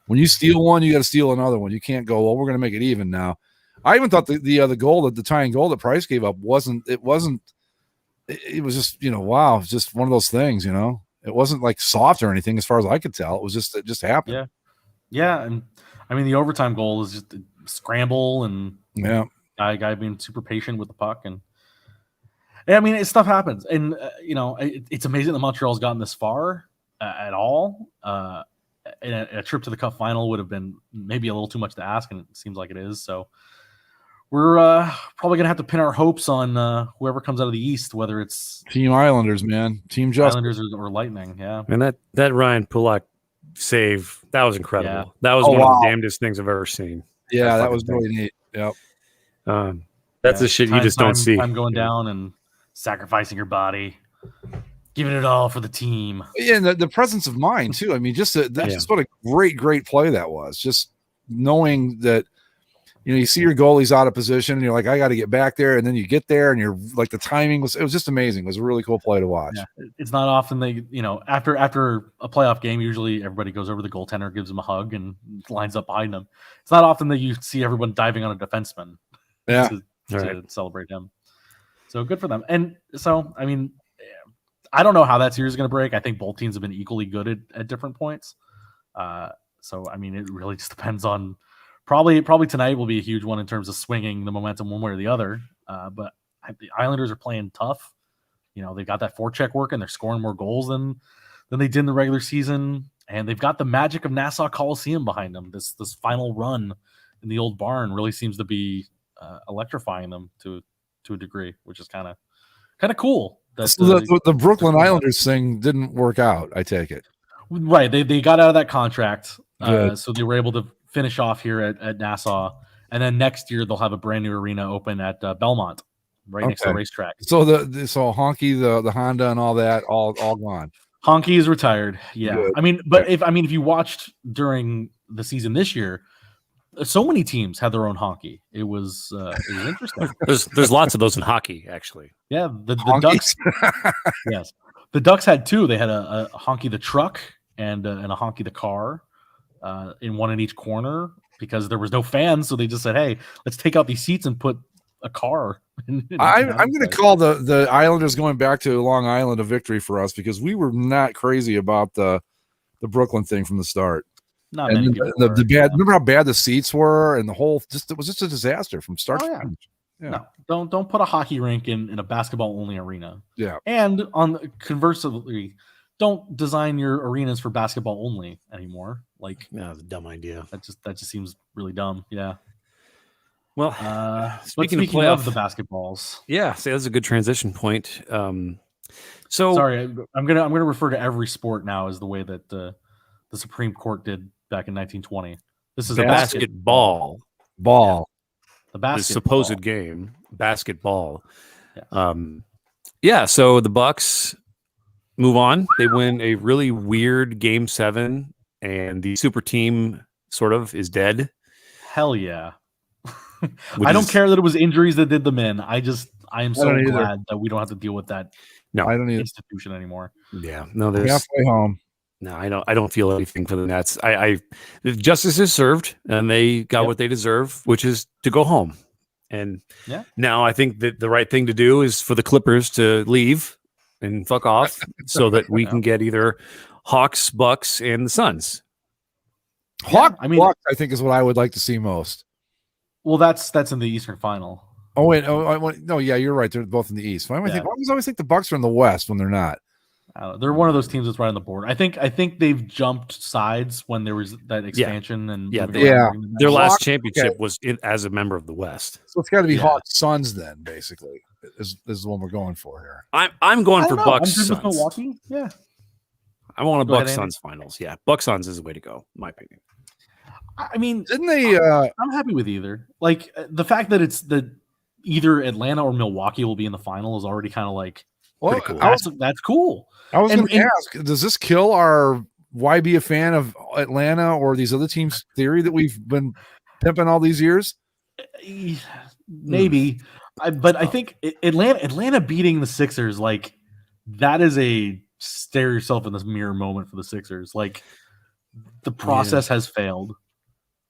When you steal one, you got to steal another one. You can't go, well, we're going to make it even now. I even thought the goal, the tying goal that Price gave up wasn't. It was just, wow, it's just one of those things, It wasn't like soft or anything as far as I could tell. It just happened. Yeah, and I mean the overtime goal is just a scramble and guy being super patient with the puck, and I mean stuff happens, and it's amazing that Montreal's gotten this far at all. And a trip to the Cup final would have been maybe a little too much to ask, and it seems like it is. So we're probably gonna have to pin our hopes on whoever comes out of the East, whether it's Team Islanders, man, Team Justice, Islanders or Lightning. Yeah, and that Ryan Pulock save, that was incredible. Yeah. That was one of the damnedest things I've ever seen. Yeah, that was really neat. Yep. That's the shit you just don't see. I'm going down and sacrificing your body, giving it all for the team. Yeah, and the presence of mind too. I mean, just what a great play that was. Just knowing that, you see your goalie's out of position, and you're like, I got to get back there, and then you get there, and you're like, the timing was just amazing. It was a really cool play to watch. Yeah. It's not often they, after a playoff game, usually everybody goes over the goaltender, gives him a hug, and lines up behind him. It's not often that you see everyone diving on a defenseman, to celebrate him. So good for them. And so, I mean, I don't know how that series is going to break. I think both teams have been equally good at different points. So, I mean, it really just depends on probably tonight will be a huge one in terms of swinging the momentum one way or the other. But the Islanders are playing tough. They've got that forecheck work, and they're scoring more goals than they did in the regular season. And they've got the magic of Nassau Coliseum behind them. This final run in the old barn really seems to be electrifying them to a degree, which is kind of cool. So the Brooklyn Islanders thing didn't work out, I take it. Right. They got out of that contract. So they were able to finish off here at Nassau. And then next year they'll have a brand new arena open at Belmont, right next to the racetrack. So so Honky, the Honda and all that, all gone. Honky is retired. Yeah. Good. I mean, but if you watched during the season this year, so many teams had their own honky. It was interesting. There's lots of those in hockey, actually. Yeah, the Ducks. Yes, the Ducks had two. They had a honky the truck and a honky the car, in one in each corner because there was no fans. So they just said, "Hey, let's take out these seats and put a car." I'm going to call the Islanders going back to Long Island a victory for us because we were not crazy about the Brooklyn thing from the start. Not many people the bad. Remember how bad the seats were, and it was just a disaster from start to finish. Yeah. No, don't put a hockey rink in a basketball only arena. Yeah, and conversely, don't design your arenas for basketball only anymore. Like, that's a dumb idea. That just seems really dumb. Yeah. Well, speaking of the basketballs, so that's a good transition point. So sorry, I'm gonna refer to every sport now as the way that the Supreme Court did back in 1920. This is basketball. Ball. The supposed game, basketball. Yeah. So the Bucks move on. They win a really weird Game 7, and the super team sort of is dead. Hell yeah. I don't care that it was injuries that did them in. I am so glad that we don't have to deal with that. No, I don't either. Institution anymore. Yeah. No, there's halfway home. No, I don't feel anything for the Nets. The justice is served, and they got what they deserve, which is to go home. And now I think that the right thing to do is for the Clippers to leave and fuck off, so that we can get either Hawks, Bucks, and the Suns. Bucks, I think is what I would like to see most. Well, that's in the Eastern Final. Oh wait, no, yeah, you're right. They're both in the East. Why do I always think the Bucks are in the West when they're not? They're one of those teams that's right on the board. I think they've jumped sides when there was that expansion and their last championship was as a member of the West. So it's got to be Hawks Suns then, basically. Is the one we're going for here. I'm going for Bucks Suns. Milwaukee, yeah. I want a Bucks Suns finals. Yeah, Bucks Suns is the way to go, in my opinion. I mean, didn't they? I'm happy with either. Like the fact that it's either Atlanta or Milwaukee will be in the final is already kind of like Well, Pretty cool. That's cool. I was And- going to ask, does this kill our why be a fan of Atlanta or these other teams theory that we've been pimping all these years? Maybe, but I think Atlanta beating the Sixers, like, that is a stare yourself in the mirror moment for the Sixers. Like, the process has failed,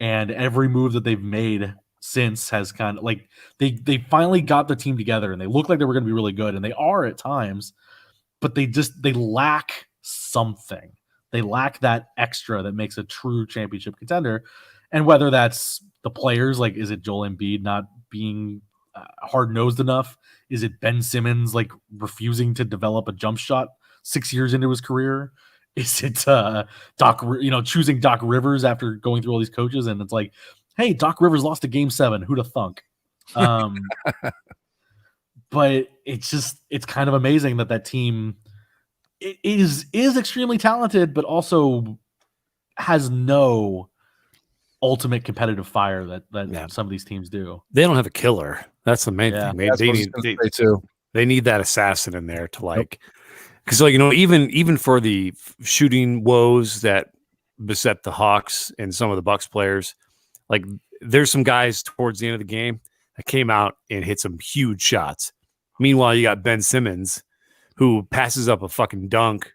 and every move that they've made since has kind of like they finally got the team together, and they look like they were going to be really good, and they are at times, but they lack something. They lack that extra that makes a true championship contender. And whether that's the players, like, is it Joel Embiid not being hard-nosed enough? Is it Ben Simmons, like, refusing to develop a jump shot 6 years into his career? Is it choosing Doc Rivers after going through all these coaches? And it's like, hey, Doc Rivers lost a game 7. Who'd have thunk? But it's kind of amazing that team is extremely talented, but also has no ultimate competitive fire that some of these teams do. They don't have a killer. That's the main thing. They need that assassin in there to, like, because, like, even for the shooting woes that beset the Hawks and some of the Bucks players, like, there's some guys towards the end of the game that came out and hit some huge shots. Meanwhile, you got Ben Simmons, who passes up a fucking dunk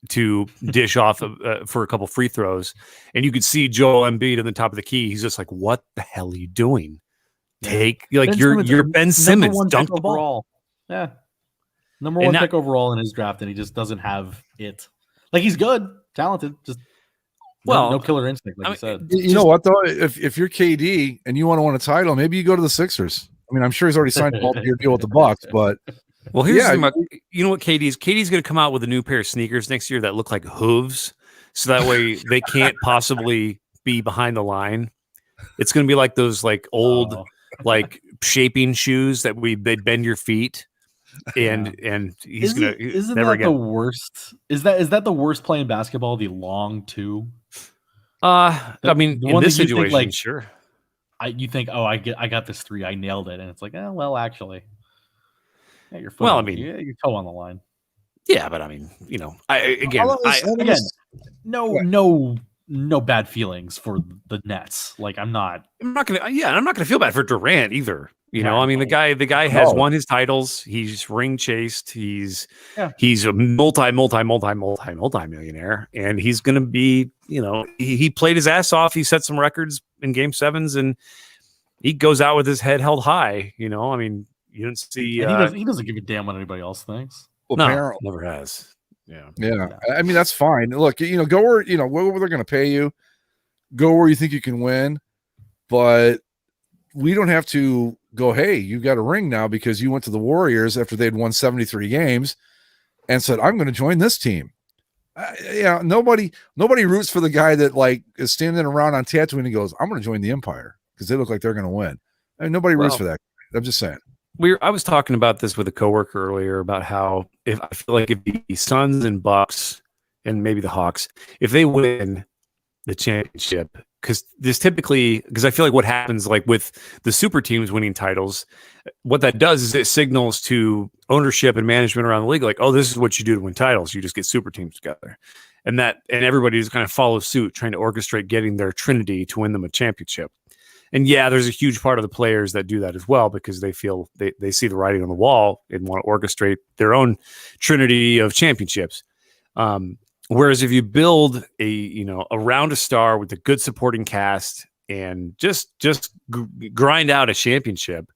to dish off for a couple free throws, and you could see Joel Embiid in the top of the key. He's just like, "What the hell are you doing? You're Ben Simmons, dunk the ball." Yeah, number one pick overall in his draft, and he just doesn't have it. Like, he's good, talented, just no killer instinct, like you said. You know what, though? If you're KD and you want to win a title, maybe you go to the Sixers. I mean, I'm sure he's already signed a multi-year deal with the Bucks, but well, here's the thing about, you know what KD's going to come out with a new pair of sneakers next year that look like hooves, so that way they can't possibly be behind the line. It's going to be like those, like, old like shaping shoes that they bend your feet, and he's going to isn't never that again. The worst? Is that the worst playing basketball? The long two. I mean, in this situation, think, like, sure. You think, oh, I got this 3, I nailed it, and it's like, well, actually, yeah, your foot. Well, I mean, your toe on the line. Yeah, but I mean, no bad feelings for the Nets. Like, I'm not gonna feel bad for Durant either. I mean, the guy has won his titles. He's ring chased. He's a multi-millionaire, and he's gonna be, he played his ass off. He set some records in game 7s, and he goes out with his head held high. I mean, you didn't see he doesn't give a damn what anybody else thinks. Well, no, never has. Yeah. I mean, that's fine. Look, go where where they're going to pay you. Go where you think you can win, but we don't have to go, hey, you got a ring now because you went to the Warriors after they'd won 73 games and said, I'm going to join this team. Nobody roots for the guy that, like, is standing around on Tatooine and goes, I'm going to join the Empire because they look like they're going to win. I mean, nobody roots for that. I'm just saying. I was talking about this with a coworker earlier about how if the Suns and Bucks and maybe the Hawks, if they win the championship, because I feel like what happens, like, with the super teams winning titles, what that does is it signals to ownership and management around the league, like, oh, this is what you do to win titles. You just get super teams together, and everybody just kind of follows suit, trying to orchestrate getting their trinity to win them a championship. And there's a huge part of the players that do that as well, because they feel they see the writing on the wall and want to orchestrate their own trinity of championships. Whereas if you build around a star with a good supporting cast and just grind out a championship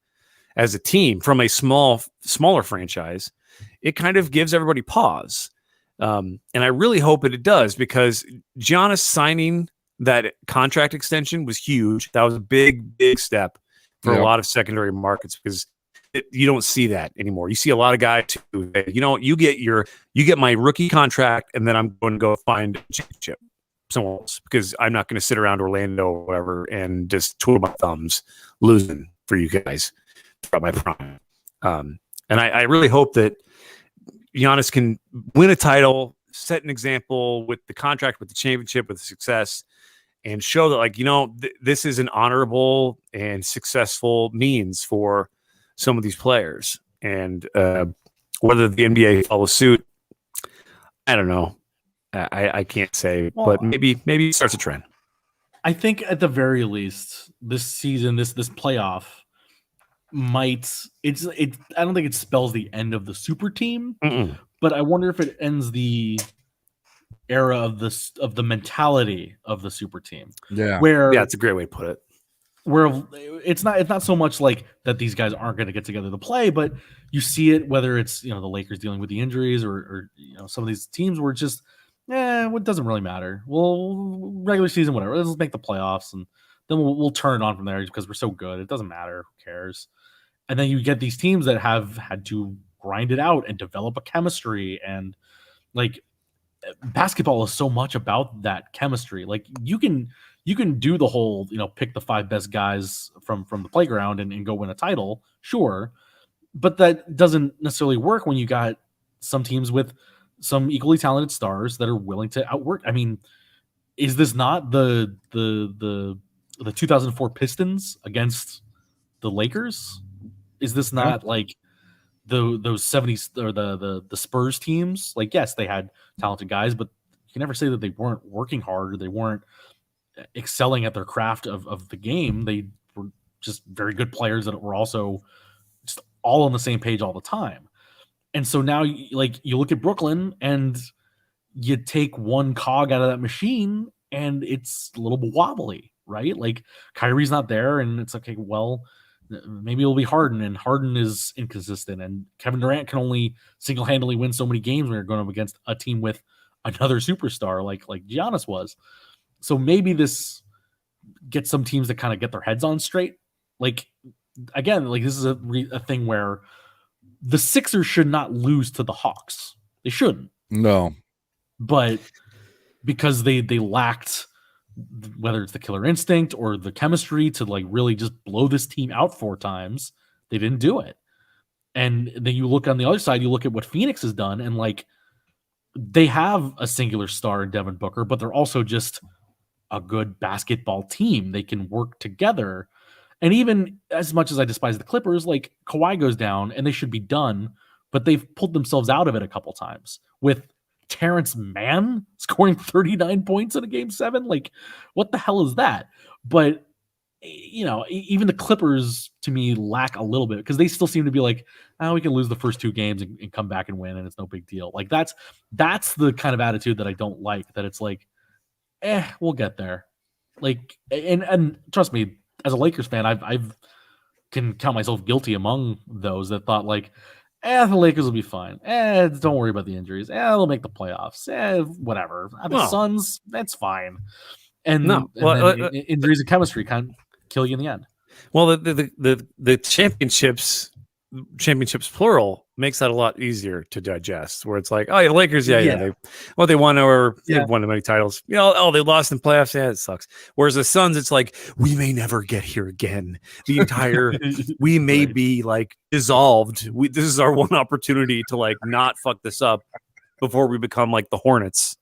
as a team from a smaller franchise, it kind of gives everybody pause. And I really hope it does, because Giannis signing that contract extension was huge. That was a big step for a lot of secondary markets, because you don't see that anymore. You see a lot of guys who, you get my rookie contract, and then I'm going to go find a championship somewhere else, because I'm not going to sit around Orlando or whatever and just twiddle my thumbs losing for you guys throughout my prime. And I really hope that Giannis can win a title, set an example with the contract, with the championship, with the success, and show that, this is an honorable and successful means for some of these players. And Whether the NBA follows suit, I don't know. I can't say, but maybe it starts a trend. I think at the very least, this season, this playoff might I don't think it spells the end of the super team, but I wonder if it ends the era of the mentality of the super team. Yeah. Where it's a great way to put it. Where it's not so much like that these guys aren't going to get together to play, but you see it whether it's the Lakers dealing with the injuries or some of these teams where it's just it doesn't really matter. Well, regular season, whatever. Let's make the playoffs and then we'll turn it on from there because we're so good. It doesn't matter. Who cares? And then you get these teams that have had to grind it out and develop a chemistry, and like basketball is so much about that chemistry. Like you can do the whole, pick the 5 best guys from the playground and go win a title, sure. But that doesn't necessarily work when you got some teams with some equally talented stars that are willing to outwork. I mean, is this not the 2004 Pistons against the Lakers? Is this not like those 70s or the Spurs teams? Like, yes, they had talented guys, but you can never say that they weren't working hard or they weren't excelling at their craft of the game. They were just very good players that were also just all on the same page all the time. And so now you look at Brooklyn and you take one cog out of that machine and it's a little wobbly, right? Like Kyrie's not there and it's okay, well, maybe it'll be Harden, and Harden is inconsistent, and Kevin Durant can only single-handedly win so many games when you're going up against a team with another superstar like Giannis was. So maybe this gets some teams that kind of get their heads on straight. Like, again, like this is a thing where the Sixers should not lose to the Hawks. They shouldn't. No. But because they lacked, whether it's the killer instinct or the chemistry to like really just blow this team out 4 times, they didn't do it. And then you look on the other side, you look at what Phoenix has done, and like they have a singular star in Devin Booker, but they're also just a good basketball team. They can work together. And even as much as I despise the Clippers, like Kawhi goes down and they should be done, but they've pulled themselves out of it a couple times with Terrence Mann scoring 39 points in a game 7. Like, what the hell is that? But, even the Clippers to me lack a little bit because they still seem to be like, we can lose the first 2 games and come back and win, and it's no big deal. Like that's the kind of attitude that I don't like, that it's like, we'll get there. Like, and trust me, as a Lakers fan, I've can count myself guilty among those that thought like, the Lakers will be fine. Don't worry about the injuries. They'll make the playoffs. Whatever. The Suns, that's fine. And injuries and chemistry kind of kill you in the end. Well, the championships plural makes that a lot easier to digest. Where it's like, the Lakers, they won they've won many titles. They lost in playoffs. Yeah, it sucks. Whereas the Suns, it's like we may never get here again. The entire we may be like dissolved. This is our one opportunity to like not fuck this up before we become like the Hornets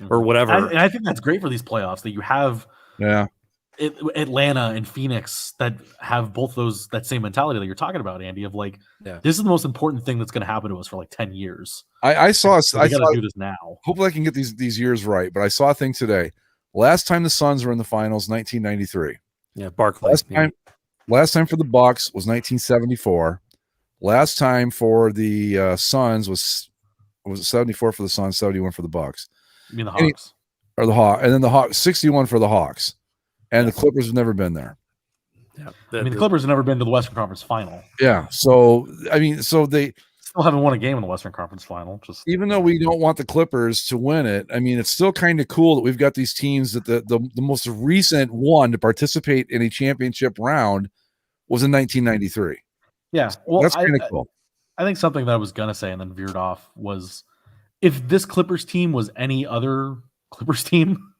or whatever. And I think that's great for these playoffs that you have. Yeah. Atlanta and Phoenix that have both that same mentality that you're talking about, Andy, of like, this is the most important thing that's going to happen to us for like 10 years. I saw got to do this now. Hopefully I can get these years right, but I saw a thing today. Last time the Suns were in the finals, 1993. Yeah, Barkley. Last time for the Bucks was 1974. Last time for the Suns was it 74 for the Suns, 71 for the Bucks. You mean the Hawks? Or the Hawks, and then the Hawks, 61 for the Hawks. And the Clippers have never been there. Yeah, the Clippers have never been to the Western Conference Final. Yeah, so they still haven't won a game in the Western Conference Final. Even though we don't want the Clippers to win it, I mean, it's still kind of cool that we've got these teams that the most recent one to participate in a championship round was in 1993. Yeah, well, that's kind of cool. I think something that I was gonna say and then veered off was, if this Clippers team was any other Clippers team,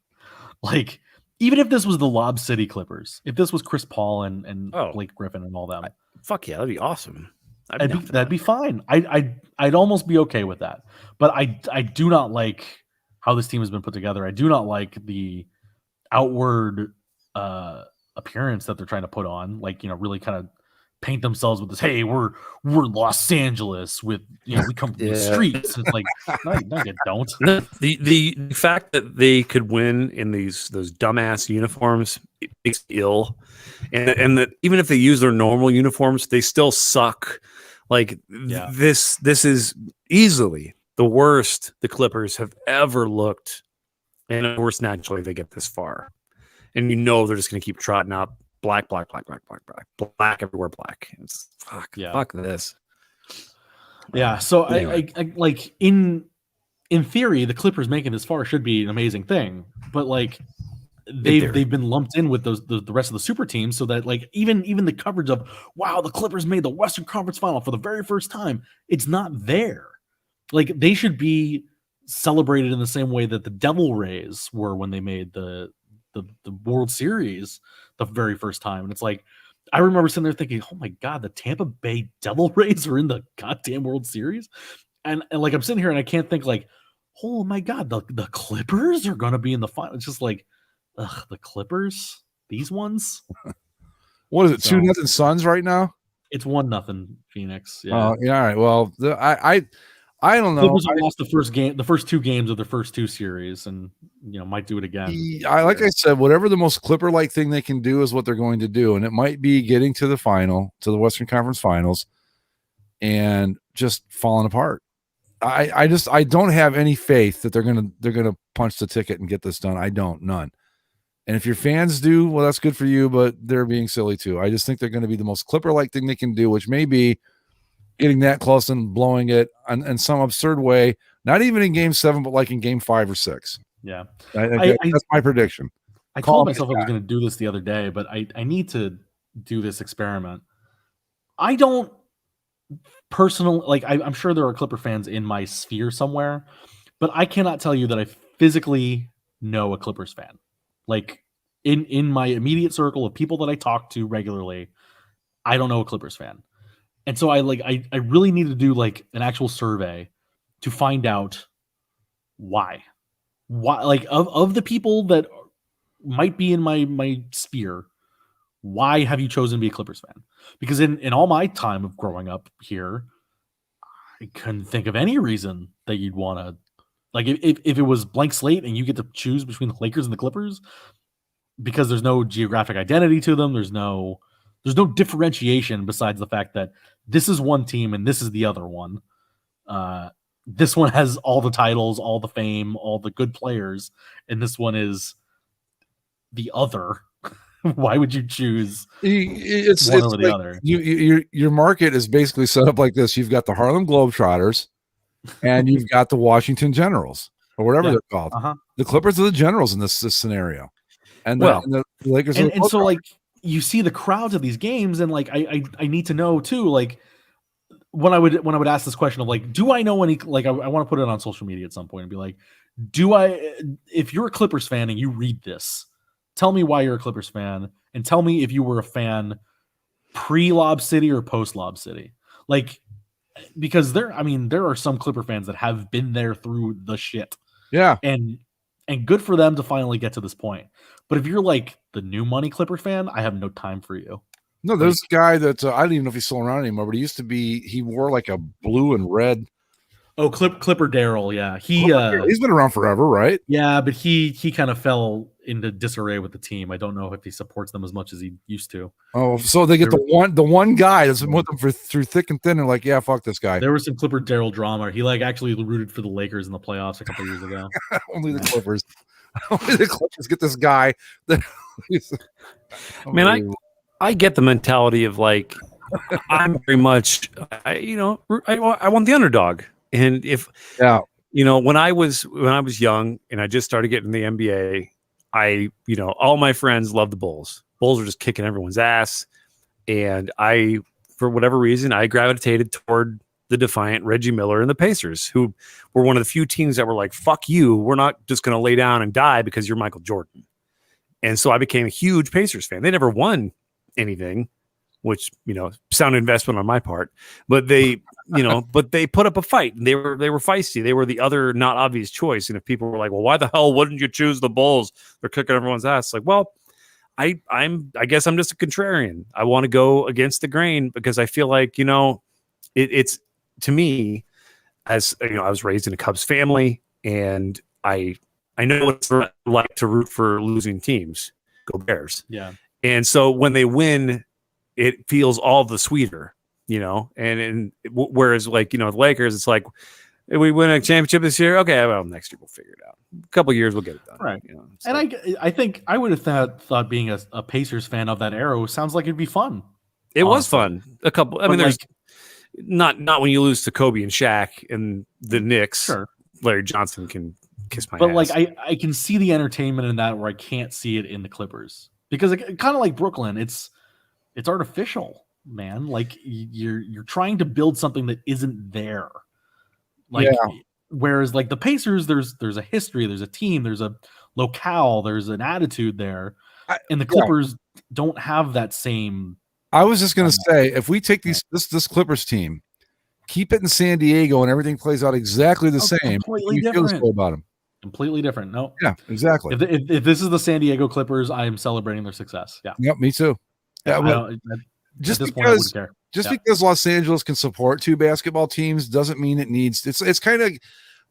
like. Even if this was the Lob City Clippers, if this was Chris Paul and Blake Griffin and all them, fuck yeah, that'd be awesome. That'd be fine. I'd almost be okay with that. But I do not like how this team has been put together. I do not like the outward appearance that they're trying to put on, like really kind of paint themselves with this. Hey, we're Los Angeles with we come from the streets. It's like no, you don't. The fact that they could win in those dumbass uniforms makes me ill, and that even if they use their normal uniforms, they still suck. Like this is easily the worst the Clippers have ever looked, and of course naturally they get this far, and they're just going to keep trotting out. Black everywhere. Black. It's fuck this. Yeah. So anyway. I like in theory, the Clippers making this far should be an amazing thing, but like they've been lumped in with the rest of the super teams, so that like even the coverage of wow, the Clippers made the Western Conference Final for the very first time, it's not there. Like they should be celebrated in the same way that the Devil Rays were when they made the World Series the very first time. And it's like, I remember sitting there thinking, oh my God, the Tampa Bay Devil Rays are in the goddamn World Series. And like, I'm sitting here and I can't think like, oh my God, the Clippers are going to be in the final. It's just like, ugh, the Clippers, these ones. What is it? 2-0 Suns right now? It's 1-0 Phoenix. Yeah. All right. Well, I don't know. Clippers lost the first two games of their first two series, and might do it again. I said, whatever the most Clipper-like thing they can do is what they're going to do, and it might be getting to the Western Conference Finals, and just falling apart. I don't have any faith that they're gonna punch the ticket and get this done. I don't, none. And if your fans do, well, that's good for you, but they're being silly too. I just think they're going to be the most Clipper-like thing they can do, which may be getting that close and blowing it in some absurd way, not even in game 7, but like in game 5 or 6. Yeah. That's my prediction. I told myself I was going to do this the other day, but I need to do this experiment. I don't personally, like, I'm sure there are Clipper fans in my sphere somewhere, but I cannot tell you that I physically know a Clippers fan. Like, in my immediate circle of people that I talk to regularly, I don't know a Clippers fan. And so I really need to do like an actual survey to find out why like of the people that might be in my sphere, why have you chosen to be a Clippers fan? Because in all my time of growing up here, I couldn't think of any reason that you'd want to, like, if it was blank slate and you get to choose between the Lakers and the Clippers, because there's no geographic identity to them, there's no differentiation besides the fact that this is one team and this is the other one. This one has all the titles, all the fame, all the good players, and this one is the other. Why would you choose one over the other? Your market is basically set up like this. You've got the Harlem Globetrotters and you've got the Washington Generals, or whatever they're called. Uh-huh. The Clippers are the Generals in this scenario. And the Lakers are and so like you see the crowds of these games, and like I need to know too, like when I would ask this question of like, do I know any, like I want to put it on social media at some point and be like, if you're a Clippers fan and you read this, tell me why you're a Clippers fan, and tell me if you were a fan pre-Lob City or post-Lob City. Like, because there are some Clipper fans that have been there through the shit. Yeah. And good for them to finally get to this point. But if you're like the new money Clipper fan, I have no time for you. No, there's a guy that I don't even know if he's still around anymore, but he wore like a blue and red. Oh, Clipper Darrell, yeah. He's been around forever, right? Yeah, but he kind of fell into disarray with the team. I don't know if he supports them as much as he used to. Oh, so they get the one guy that's been with them through thick and thin, and like, yeah, fuck this guy. There was some Clipper Darrell drama. He like actually rooted for the Lakers in the playoffs a couple years ago. Only the Clippers. Only the Clippers get this guy. Man, I get the mentality of like, I'm very much, I want the underdog. And when I was young and I just started getting the NBA, all my friends loved the Bulls. Bulls were just kicking everyone's ass. And for whatever reason, I gravitated toward the defiant Reggie Miller and the Pacers, who were one of the few teams that were like, fuck you. We're not just going to lay down and die because you're Michael Jordan. And so I became a huge Pacers fan. They never won anything, which, sound investment on my part, but they, but they put up a fight, and they were feisty. They were the other not obvious choice. And if people were like, well, why the hell wouldn't you choose the Bulls? They're kicking everyone's ass. Like, well, I guess I'm just a contrarian. I want to go against the grain because I feel like, it's to me, as you know, I was raised in a Cubs family, and I know what it's like to root for losing teams. Go Bears. Yeah. And so when they win, it feels all the sweeter, and whereas like, the Lakers, it's like, if we win a championship this year, okay, well, next year we'll figure it out. A couple years we'll get it done. Right. And I think I would have thought being a Pacers fan of that era sounds like it'd be fun. It was fun. A couple. I mean, there's like, not when you lose to Kobe and Shaq and the Knicks. Sure. Larry Johnson can kiss my but ass. like I can see the entertainment in that where I can't see it in the Clippers because kind of like Brooklyn, it's artificial, man. Like you're trying to build something that isn't there. Like, whereas like the Pacers, there's a history, there's a team, there's a locale, there's an attitude there, and the Clippers don't have that same. I was just gonna say, if we take this Clippers team, keep it in San Diego, and everything plays out exactly the same, completely you feel this different way about them. Completely different. No. Yeah, exactly. If this is the San Diego Clippers, I am celebrating their success. Yeah. Yep, me too. Yeah, just because Los Angeles can support two basketball teams doesn't mean it needs. It's kind of,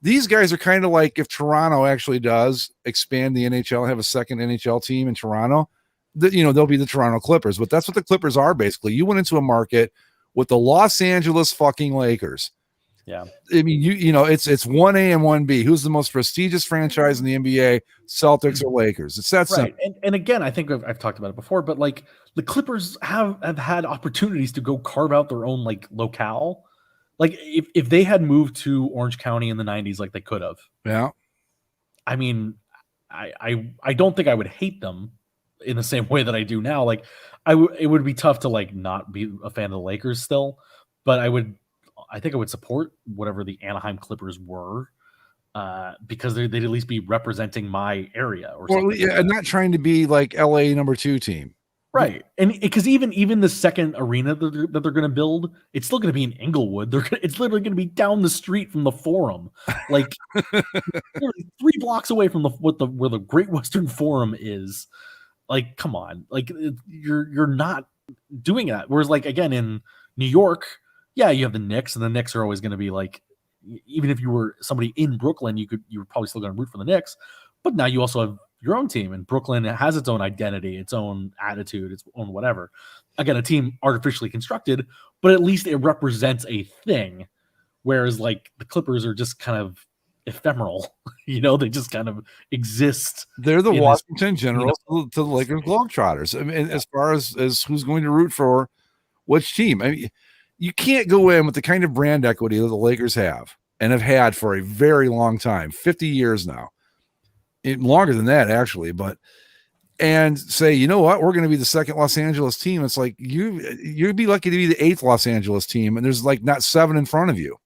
these guys are kind of like if Toronto actually does expand the NHL and have a second NHL team in Toronto, they'll be the Toronto Clippers. But that's what the Clippers are basically. You went into a market with the Los Angeles fucking Lakers. Yeah. I mean, it's 1A and 1B. Who's the most prestigious franchise in the NBA? Celtics or Lakers? It's that simple. Right. And again, I think I've talked about it before, but like the Clippers have had opportunities to go carve out their own like locale. Like if they had moved to Orange County in the 90s, like they could have. Yeah. I mean, I don't think I would hate them in the same way that I do now. Like it would be tough to like not be a fan of the Lakers still, but I think I would support whatever the Anaheim Clippers were, because they'd at least be representing my area or something. Yeah, and not trying to be like LA number 2 team. Right. And because even the second arena that they're going to build, it's still going to be in Inglewood. It's literally going to be down the street from the Forum, like 3 blocks away from where the Great Western Forum is. Like, come on, like you're not doing that. Whereas, like again in New York, yeah, you have the Knicks, and the Knicks are always going to be like, even if you were somebody in Brooklyn, you were probably still going to root for the Knicks. But now you also have your own team, and Brooklyn has its own identity, its own attitude, its own whatever. Again, a team artificially constructed, but at least it represents a thing. Whereas like the Clippers are just kind of ephemeral, they just kind of exist. They're the Washington Generals to the Lakers Globetrotters. I mean, as far as who's going to root for which team, I mean, you can't go in with the kind of brand equity that the Lakers have and have had for a very long time, 50 years now. Longer than that, actually, and say, you know what, we're going to be the second Los Angeles team. It's like you'd be lucky to be the 8th Los Angeles team, and there's like not 7 in front of you.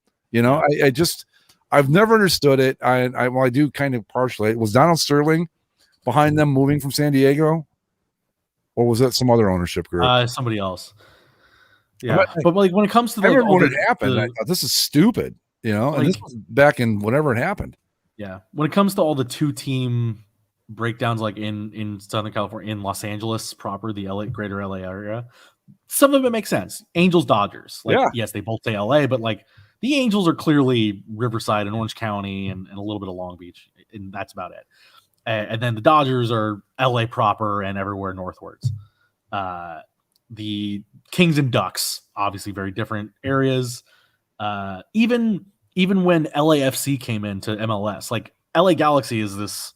I've never understood it. I do kind of partially. Was Donald Sterling behind them moving from San Diego, or was that some other ownership group? Somebody else. Yeah, but like when it comes to I remember when it happened, I thought this is stupid. And this was back in whenever it happened. Yeah, when it comes to all the 2-team breakdowns, like in Southern California, in Los Angeles proper, the greater LA area, some of it makes sense. Angels, Dodgers, yes, they both say LA, but like the Angels are clearly Riverside and Orange County and a little bit of Long Beach, and that's about it. And then the Dodgers are LA proper and everywhere northwards. The Kings and Ducks, obviously very different areas. Even when LAFC came into MLS, like LA Galaxy is this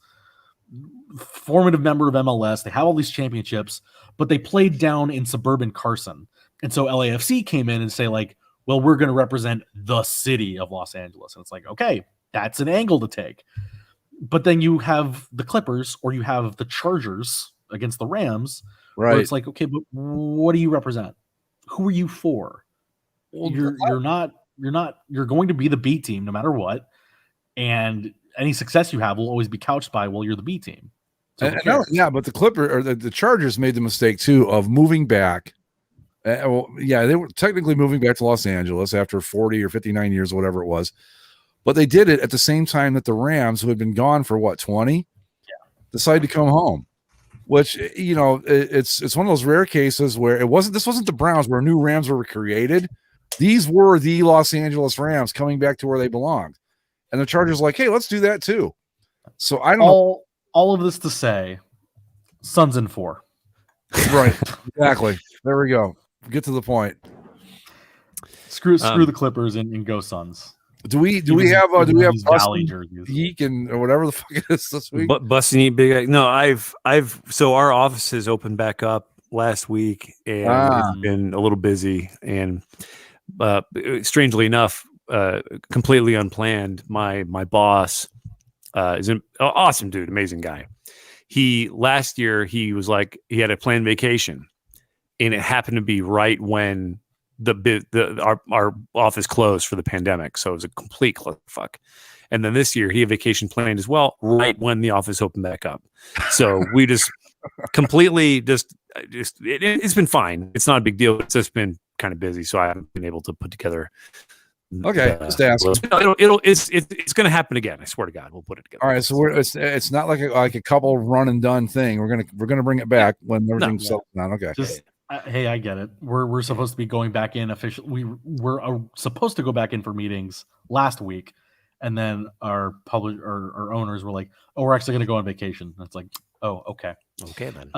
formative member of MLS. They have all these championships, but they played down in suburban Carson. And so LAFC came in and say like, well, we're going to represent the city of Los Angeles. And it's like, okay, that's an angle to take. But then you have the Clippers or you have the Chargers against the Rams. Right. Where it's like, okay, but what do you represent? Who are you for? Well, you're going to be the B team no matter what. And any success you have will always be couched by, well, you're the B team. So but the Clipper or the Chargers made the mistake too of moving back. They were technically moving back to Los Angeles after 40 or 59 years, whatever it was. But they did it at the same time that the Rams, who had been gone for 20, decided to come home. which it's one of those rare cases where this wasn't the Browns where new Rams were created. These were the Los Angeles Rams coming back to where they belonged, and the Chargers like, hey, let's do that too. So I don't know. All of this to say, Suns in 4. Right, exactly. There we go. Get to the point. Screw the Clippers and go Suns. Do we have Valley jerseys? Geek and or whatever the fuck it is this week? But busting eat big. No, I've so our offices opened back up last week, and it's been a little busy. And strangely enough, completely unplanned, my boss is an awesome dude, amazing guy. Last year he was like he had a planned vacation, and it happened to be right when our office closed for the pandemic, so it was a complete clusterfuck. And then this year he had vacation planned as well, right when the office opened back up. So we just completely it's been fine. It's not a big deal. It's just been kind of busy, so I haven't been able to put together. Okay, just ask. It's going to happen again. I swear to God, we'll put it together. All right, so it's not like a couple run and done thing. We're gonna bring it back when everything's settled down. Okay. Hey, I get it. We're supposed to be going back in officially. We're supposed to go back in for meetings last week, and then our owners were like, "Oh, we're actually going to go on vacation." And it's like, "Oh, okay, then."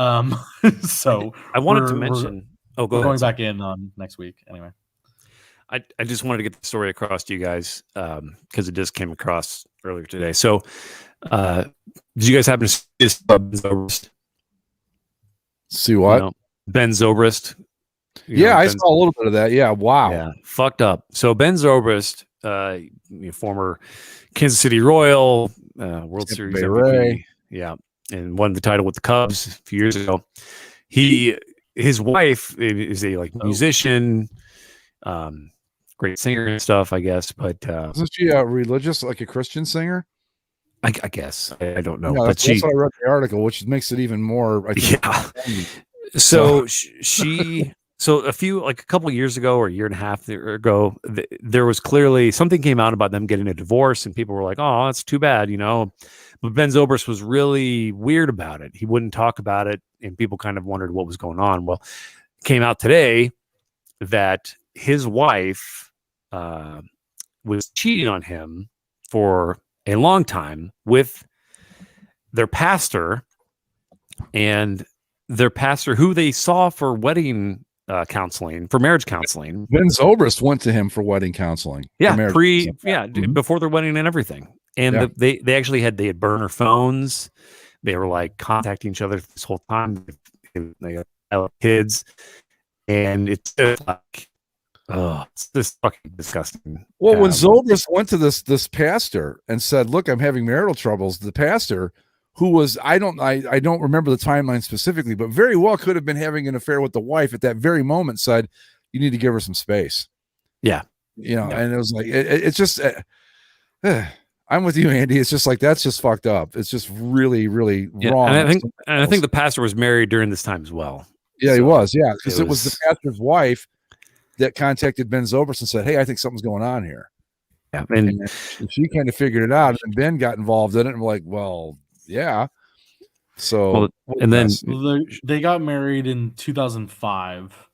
So I wanted to mention. We're going back in on next week anyway. I just wanted to get the story across to you guys because it just came across earlier today. So, did you guys happen to see this? Ben Zobrist? See what? Ben Zobrist. I saw a little bit of that. Yeah, wow. Yeah, fucked up. So Ben Zobrist, former Kansas City Royal, World Series MVP, and won the title with the Cubs a few years ago. His wife is a musician, great singer and stuff, I guess. But isn't she a religious, like a Christian singer? I guess I don't know. Yeah, but that's what I read the article, which makes it even more. So a couple years ago or a year and a half ago, there was clearly something came out about them getting a divorce, and people were like, "Oh, that's too bad," But Ben Zobrist was really weird about it. He wouldn't talk about it, and people kind of wondered what was going on. Well, it came out today that his wife was cheating on him for a long time with their pastor, and their pastor who they saw for wedding counseling, for marriage counseling. Ben Zobrist went to him for wedding counseling. Before their wedding and everything. And they actually had burner phones. They were like contacting each other this whole time. They got kids, and it's just like, it's just fucking disgusting. Well, when Zobrist went to this pastor and said, "Look, I'm having marital troubles," the pastor, who was I don't remember the timeline specifically, but very well could have been having an affair with the wife at that very moment, said, "You need to give her some space." Yeah, and it was like it's just. I'm with you, Andy. It's just like that's just fucked up. It's just really, really wrong. And I think the pastor was married during this time as well. Yeah, he was. Yeah, because it was the pastor's wife that contacted Ben Zobrist and said, "Hey, I think something's going on here." Yeah, and she kind of figured it out, and Ben got involved in it. And I'm like, well, yeah. So, and then they got married in 2005,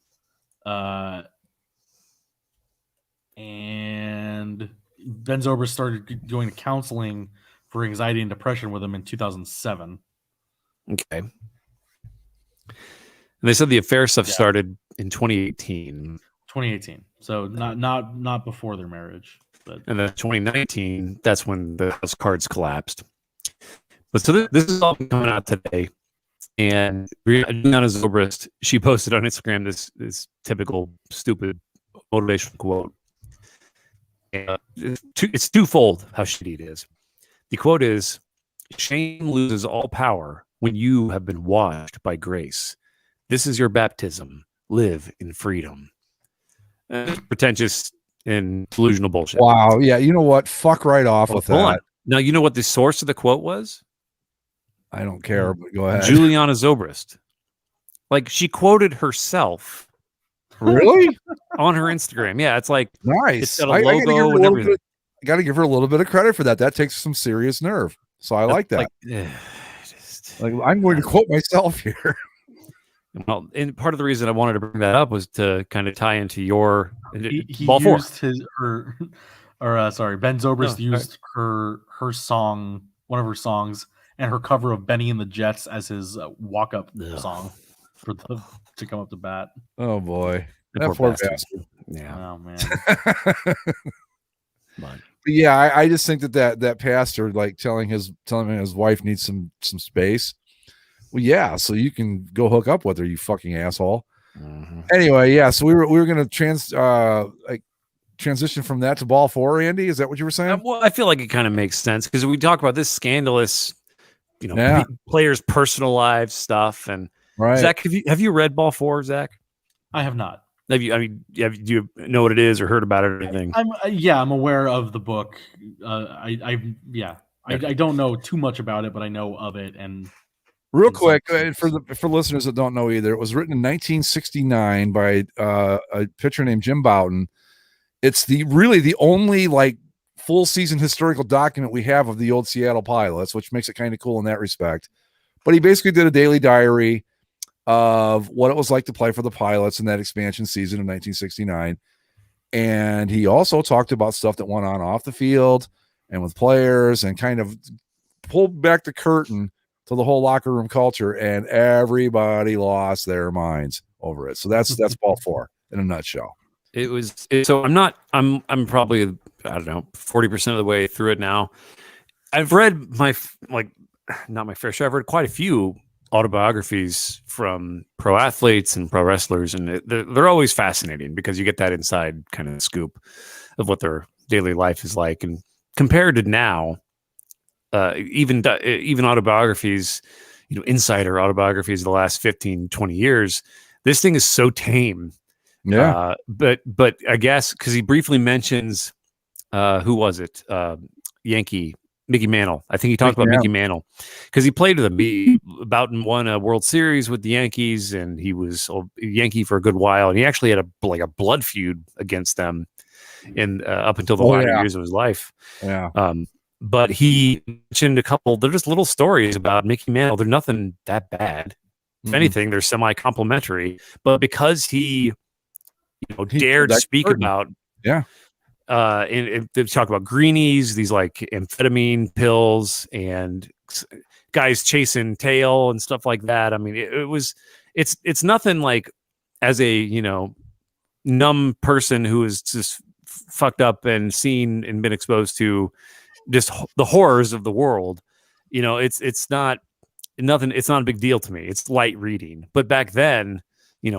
and Ben Zobrist started going to counseling for anxiety and depression with him in 2007. Okay. And they said the affair stuff started in 2018. 2018. So not before their marriage. But and then 2019, that's when the house cards collapsed. But so this is all coming out today. And Brianna Zobrist, she posted on Instagram this typical stupid motivational quote. It's twofold how shitty it is. The quote is, "Shame loses all power when you have been washed by grace. This is your baptism. Live in freedom." Pretentious and delusional bullshit. Wow. Yeah. You know what? Fuck right off with that. Now, you know what the source of the quote was? I don't care, but go ahead. Juliana Zobrist. Like, she quoted herself. Really? On her Instagram. Yeah, it's like nice. It's got a logo and everything. I got to give her a little bit of credit for that. That takes some serious nerve. So I like that. Like, I'm going to quote myself here. Well, and part of the reason I wanted to bring that up was to kind of tie into your He ball four. used Ben Zobrist used her song, one of her songs, and her cover of Benny and the Jets as his walk-up song to come up to bat. Oh boy, that poor bastard. Yeah. Oh man. But yeah, I just think that pastor, like telling his wife needs some space. Well, yeah, so you can go hook up with her, you fucking asshole. Mm-hmm. Anyway, yeah, so we were gonna transition from that to ball four, Andy. Is that what you were saying? Well, I feel like it kind of makes sense because we talk about this scandalous, players' personal lives stuff. And right, Zach, have you read ball four, Zach? I have not. Do you know what it is or heard about it or anything? I'm aware of the book. I don't know too much about it, but I know of it. And real quick, for listeners that don't know either, it was written in 1969 by a pitcher named Jim Bouton. It's really the only like full season historical document we have of the old Seattle Pilots, which makes it kind of cool in that respect. But he basically did a daily diary of what it was like to play for the Pilots in that expansion season of 1969. And he also talked about stuff that went on off the field and with players, and kind of pulled back the curtain to the whole locker room culture, and everybody lost their minds over it. So that's ball four in a nutshell. So I'm probably, I don't know, 40% of the way through it now. I've read not my fair share. I've read quite a few autobiographies from pro athletes and pro wrestlers, and they're always fascinating because you get that inside kind of scoop of what their daily life is like. And compared to now, even autobiographies, insider autobiographies of the last 15, 20 years, this thing is so tame. Yeah. But I guess because he briefly mentions, who was it? Yankee Mickey Mantle. I think he talked about Mickey Mantle because he played with him. Bouton won a World Series with the Yankees, and he was a Yankee for a good while. And he actually had a blood feud against them in up until the latter years of his life. Yeah. But he mentioned a couple. They're just little stories about Mickey Mantle. They're nothing that bad. If anything, they're semi-complimentary. But because he dared to speak about, and they talk about greenies, these like amphetamine pills, and guys chasing tail and stuff like that. I mean, it's nothing like, as a numb person who is just fucked up and seen and been exposed to just the horrors of the world. It's not nothing. It's not a big deal to me. It's light reading. But back then,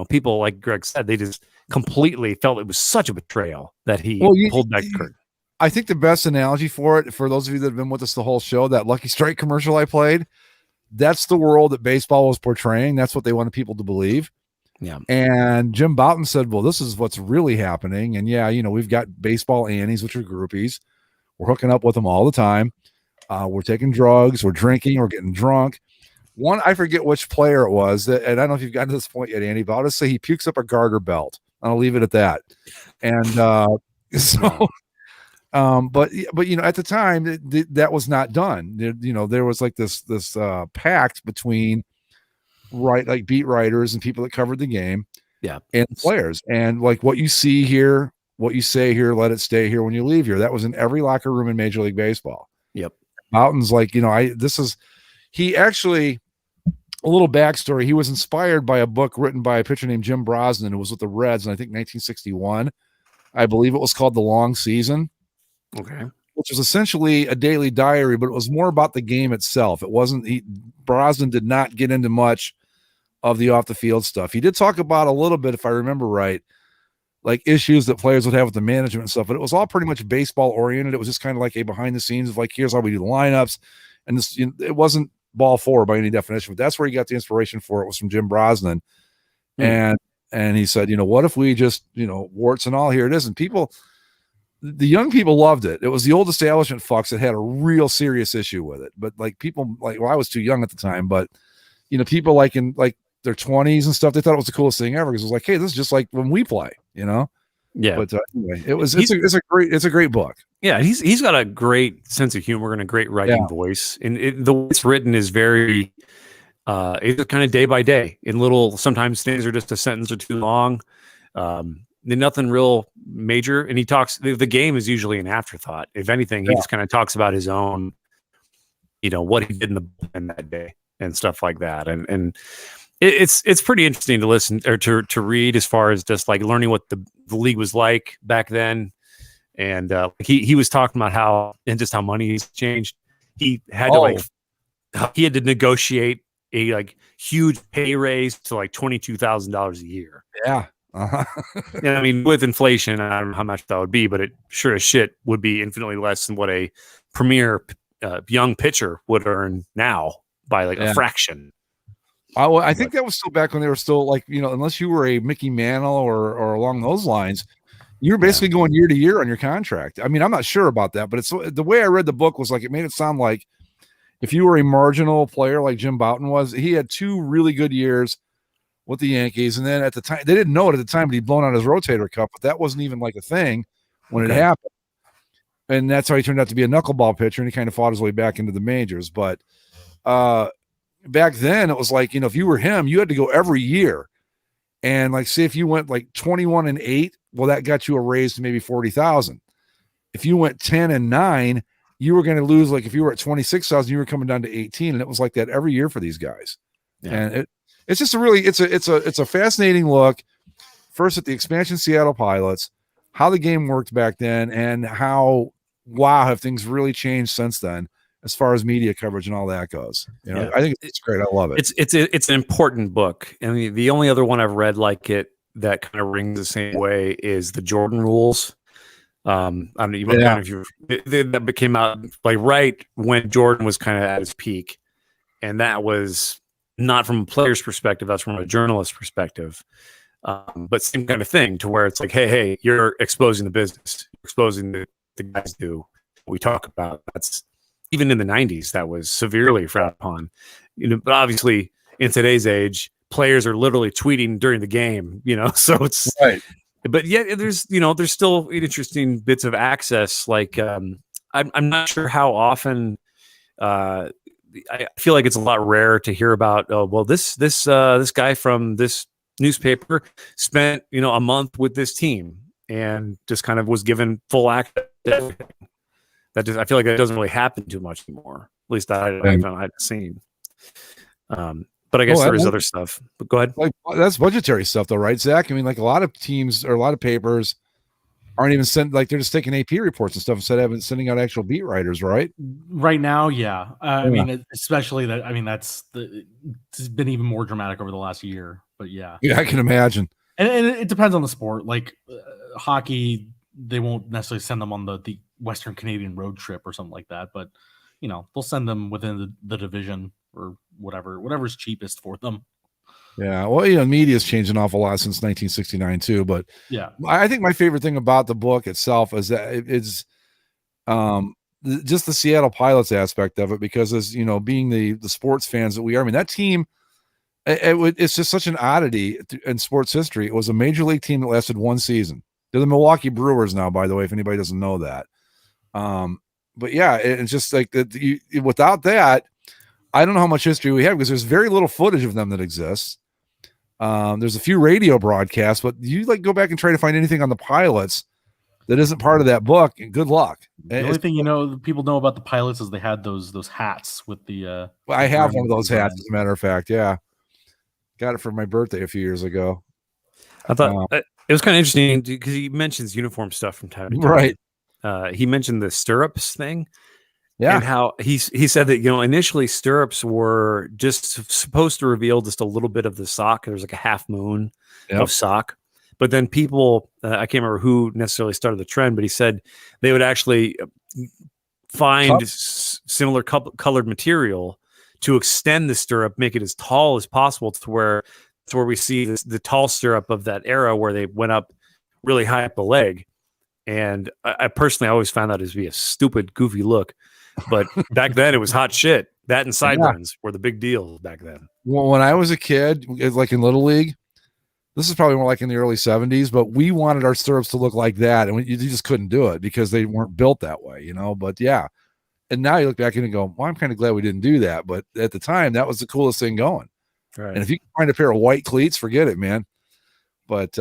people, like Greg said, they just completely felt it was such a betrayal that he pulled back the curtain. I think the best analogy for it, for those of you that have been with us the whole show, that Lucky Strike commercial I played, that's the world that baseball was portraying. That's what they wanted people to believe. Yeah. And Jim Bouton said, well, this is what's really happening. And we've got baseball Annies, which are groupies. We're hooking up with them all the time. We're taking drugs, we're drinking, we're getting drunk. One, I forget which player it was, and I don't know if you've gotten to this point yet, Andy, but I'll just say he pukes up a garter belt. I'll leave it at that. And but at the time that was not done. There was like this pact between beat writers and people that covered the game, and players, and like what you see here, what you say here, let it stay here when you leave here. That was in every locker room in Major League Baseball. Yep. Bouton's like, he actually, a little backstory. He was inspired by a book written by a pitcher named Jim Brosnan, who was with the Reds in, I think, 1961. I believe it was called The Long Season. Okay. Which was essentially a daily diary, but it was more about the game itself. It wasn't, Brosnan did not get into much of the off the field stuff. He did talk about a little bit, if I remember right, like issues that players would have with the management and stuff, but it was all pretty much baseball oriented. It was just kind of like a behind the scenes of like, here's how we do the lineups. And this, it wasn't ball four by any definition, but that's where he got the inspiration for it, was from Jim Brosnan. And he said, what if we just, warts and all, here it is. And the young people loved it. It was the old establishment fucks that had a real serious issue with it. But like people I was too young at the time, but people like in like their 20s and stuff, they thought it was the coolest thing ever, because it was like, hey, this is just like when we play, Yeah. But anyway, it's a great book. Yeah, he's got a great sense of humor and a great writing voice, and the way it's written is very, It's kind of day by day in little, sometimes things are just a sentence or two long. Nothing real major. And he talks, the game is usually an afterthought. If anything, he just kind of talks about his own, what he did in the bullpen that day and stuff like that. And it's pretty interesting to listen or to read, as far as just like learning what the league was like back then. And he was talking about how money's changed. He had to negotiate a like huge pay raise to like $22,000 a year. Yeah. Uh-huh. And I mean, with inflation, I don't know how much that would be, but it sure as shit would be infinitely less than what a premier young pitcher would earn now by like a fraction. I think that was still back when they were still like, unless you were a Mickey Mantle or along those lines, you were basically going year to year on your contract. I mean, I'm not sure about that, but it's the way I read the book was like, it made it sound like if you were a marginal player like Jim Bouton was, he had 2 really good years with the Yankees. And then at the time, they didn't know it at the time, but he'd blown out his rotator cuff, but that wasn't even like a thing when it happened. And that's how he turned out to be a knuckleball pitcher, and he kind of fought his way back into the majors. But back then it was like, if you were him, you had to go every year. And like, say if you went like 21-8, well, that got you a raise to maybe 40,000. If you went 10-9, you were going to lose. Like if you were at 26,000, you were coming down to 18. And it was like that every year for these guys. Yeah. And it's just it's a fascinating look first at the expansion Seattle Pilots, how the game worked back then, and how, have things really changed since then as far as media coverage and all that goes. I think it's great. I love it. It's an important book. And the only other one I've read like it that kind of rings the same way is the Jordan Rules. I don't know, that came out like right when Jordan was kind of at his peak. And that was not from a player's perspective, that's from a journalist perspective. But same kind of thing, to where it's like, hey, you're exposing the business, you're exposing the guys do what we talk about. That's even in the 90s, that was severely frowned upon. But obviously in today's age, players are literally tweeting during the game, so it's right. But yeah, there's still interesting bits of access. Like I'm not sure how often I feel like it's a lot rare to hear about, this guy from this newspaper spent, a month with this team and just kind of was given full access to everything. I feel like that doesn't really happen too much anymore. At least I've seen. But I guess there is other stuff. But go ahead. Like that's budgetary stuff, though, right, Zach? I mean, like a lot of teams or a lot of papers aren't even they're just taking AP reports and stuff instead of sending out actual beat writers, right? Right now, yeah. I mean, especially that. I mean, it's been even more dramatic over the last year. But yeah, I can imagine. And it depends on the sport. Like hockey, they won't necessarily send them on the Western Canadian road trip or something like that. But they'll send them within the division or whatever's cheapest for them. Yeah, well, media's changed an awful lot since 1969 too. But yeah, I think my favorite thing about the book itself is that it's just the Seattle Pilots aspect of it, because as being the sports fans that we are, I mean, that team, it's just such an oddity in sports history. It was a major league team that lasted 1 season. They're the Milwaukee Brewers now, by the way, if anybody doesn't know that. But yeah, it's just like that. Without that, I don't know how much history we have, because there's very little footage of them that exists. There's a few radio broadcasts, but you go back and try to find anything on the Pilots that isn't part of that book, and good luck. The only thing people know about the Pilots is they had those hats with the. I have one of those hats, as a matter of fact. Yeah, got it for my birthday a few years ago. I thought it was kind of interesting because he mentions uniform stuff from time to time. Right. He mentioned the stirrups thing. Yeah. And how he said that, initially stirrups were just supposed to reveal just a little bit of the sock. There's like a half moon of sock. But then people, I can't remember who necessarily started the trend, but he said they would actually find similar colored material to extend the stirrup, make it as tall as possible to where we see the tall stirrup of that era where they went up really high up the leg. And I personally always found that to be a stupid, goofy look. But back then it was hot shit. That and sideburns were the big deal back then. Well, when I was a kid, like in Little League, this is probably more like in the early 70s, but we wanted our stirrups to look like that. And you just couldn't do it because they weren't built that way, But yeah, And now you look back and go, well, I'm kind of glad we didn't do that. But at the time, that was the coolest thing going. Right. And if you can find a pair of white cleats, forget it, man. But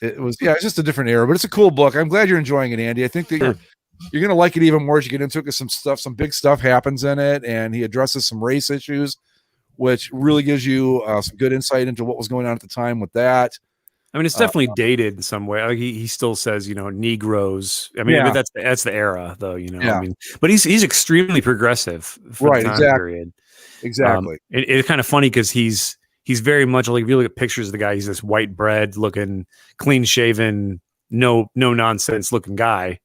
it's just a different era. But it's a cool book. I'm glad you're enjoying it, Andy. I think that you're going to like it even more as you get into it, because some big stuff happens in it, and he addresses some race issues, which really gives you some good insight into what was going on at the time with that. I mean, it's definitely dated in some way. Like he still says, Negroes. I mean, but that's the era, though. I mean, but he's extremely progressive for the time period. Exactly. It's kind of funny because he's very much like, if you look at pictures of the guy, he's this white bread looking, clean shaven, no nonsense looking guy.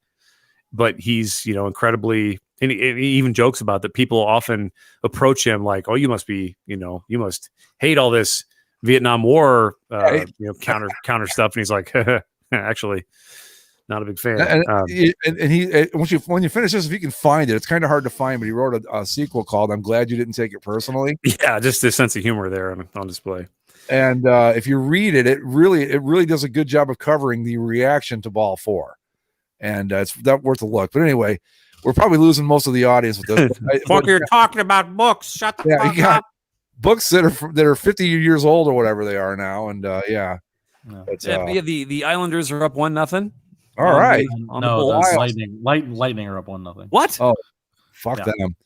But he's, incredibly, and he even jokes about that. People often approach him like, oh, you must be, you must hate all this Vietnam War, counter stuff. And he's like, actually, not a big fan. And he, when you finish this, if you can find it, it's kind of hard to find, but he wrote a sequel called "I'm Glad You Didn't Take It Personally." Yeah, just the sense of humor there on display. And if you read it, it really does a good job of covering the reaction to Ball 4. And it's that worth a look. But anyway, we're probably losing most of the audience with this. You're talking about books. Shut the fuck up. Books that are 50 years old or whatever they are now, and the Islanders are up 1-0. All right, the Lightning are up 1-0. What? Oh, fuck them.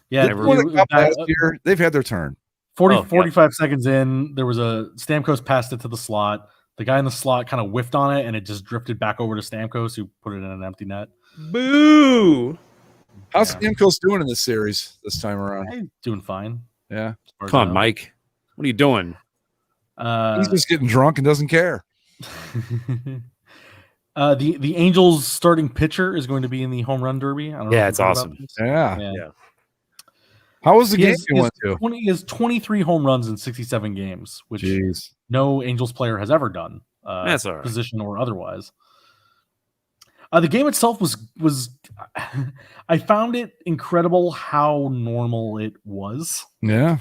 Yeah, last year they've had their turn. 45 seconds in, there was a Stamkos passed it to the slot. The guy in the slot kind of whiffed on it, and it just drifted back over to Stamkos, who put it in an empty net. Boo! How's Stamkos doing in this series this time around? He's doing fine. Yeah. Come on, Mike. What are you doing? He's just getting drunk and doesn't care. The Angels starting pitcher is going to be in the home run derby. I don't know. It's awesome. Yeah. How was the game you went to? He has 23 home runs in 67 games, which no Angels player has ever done. That's all right. Position or otherwise. The game itself was I found it incredible how normal it was. Yeah.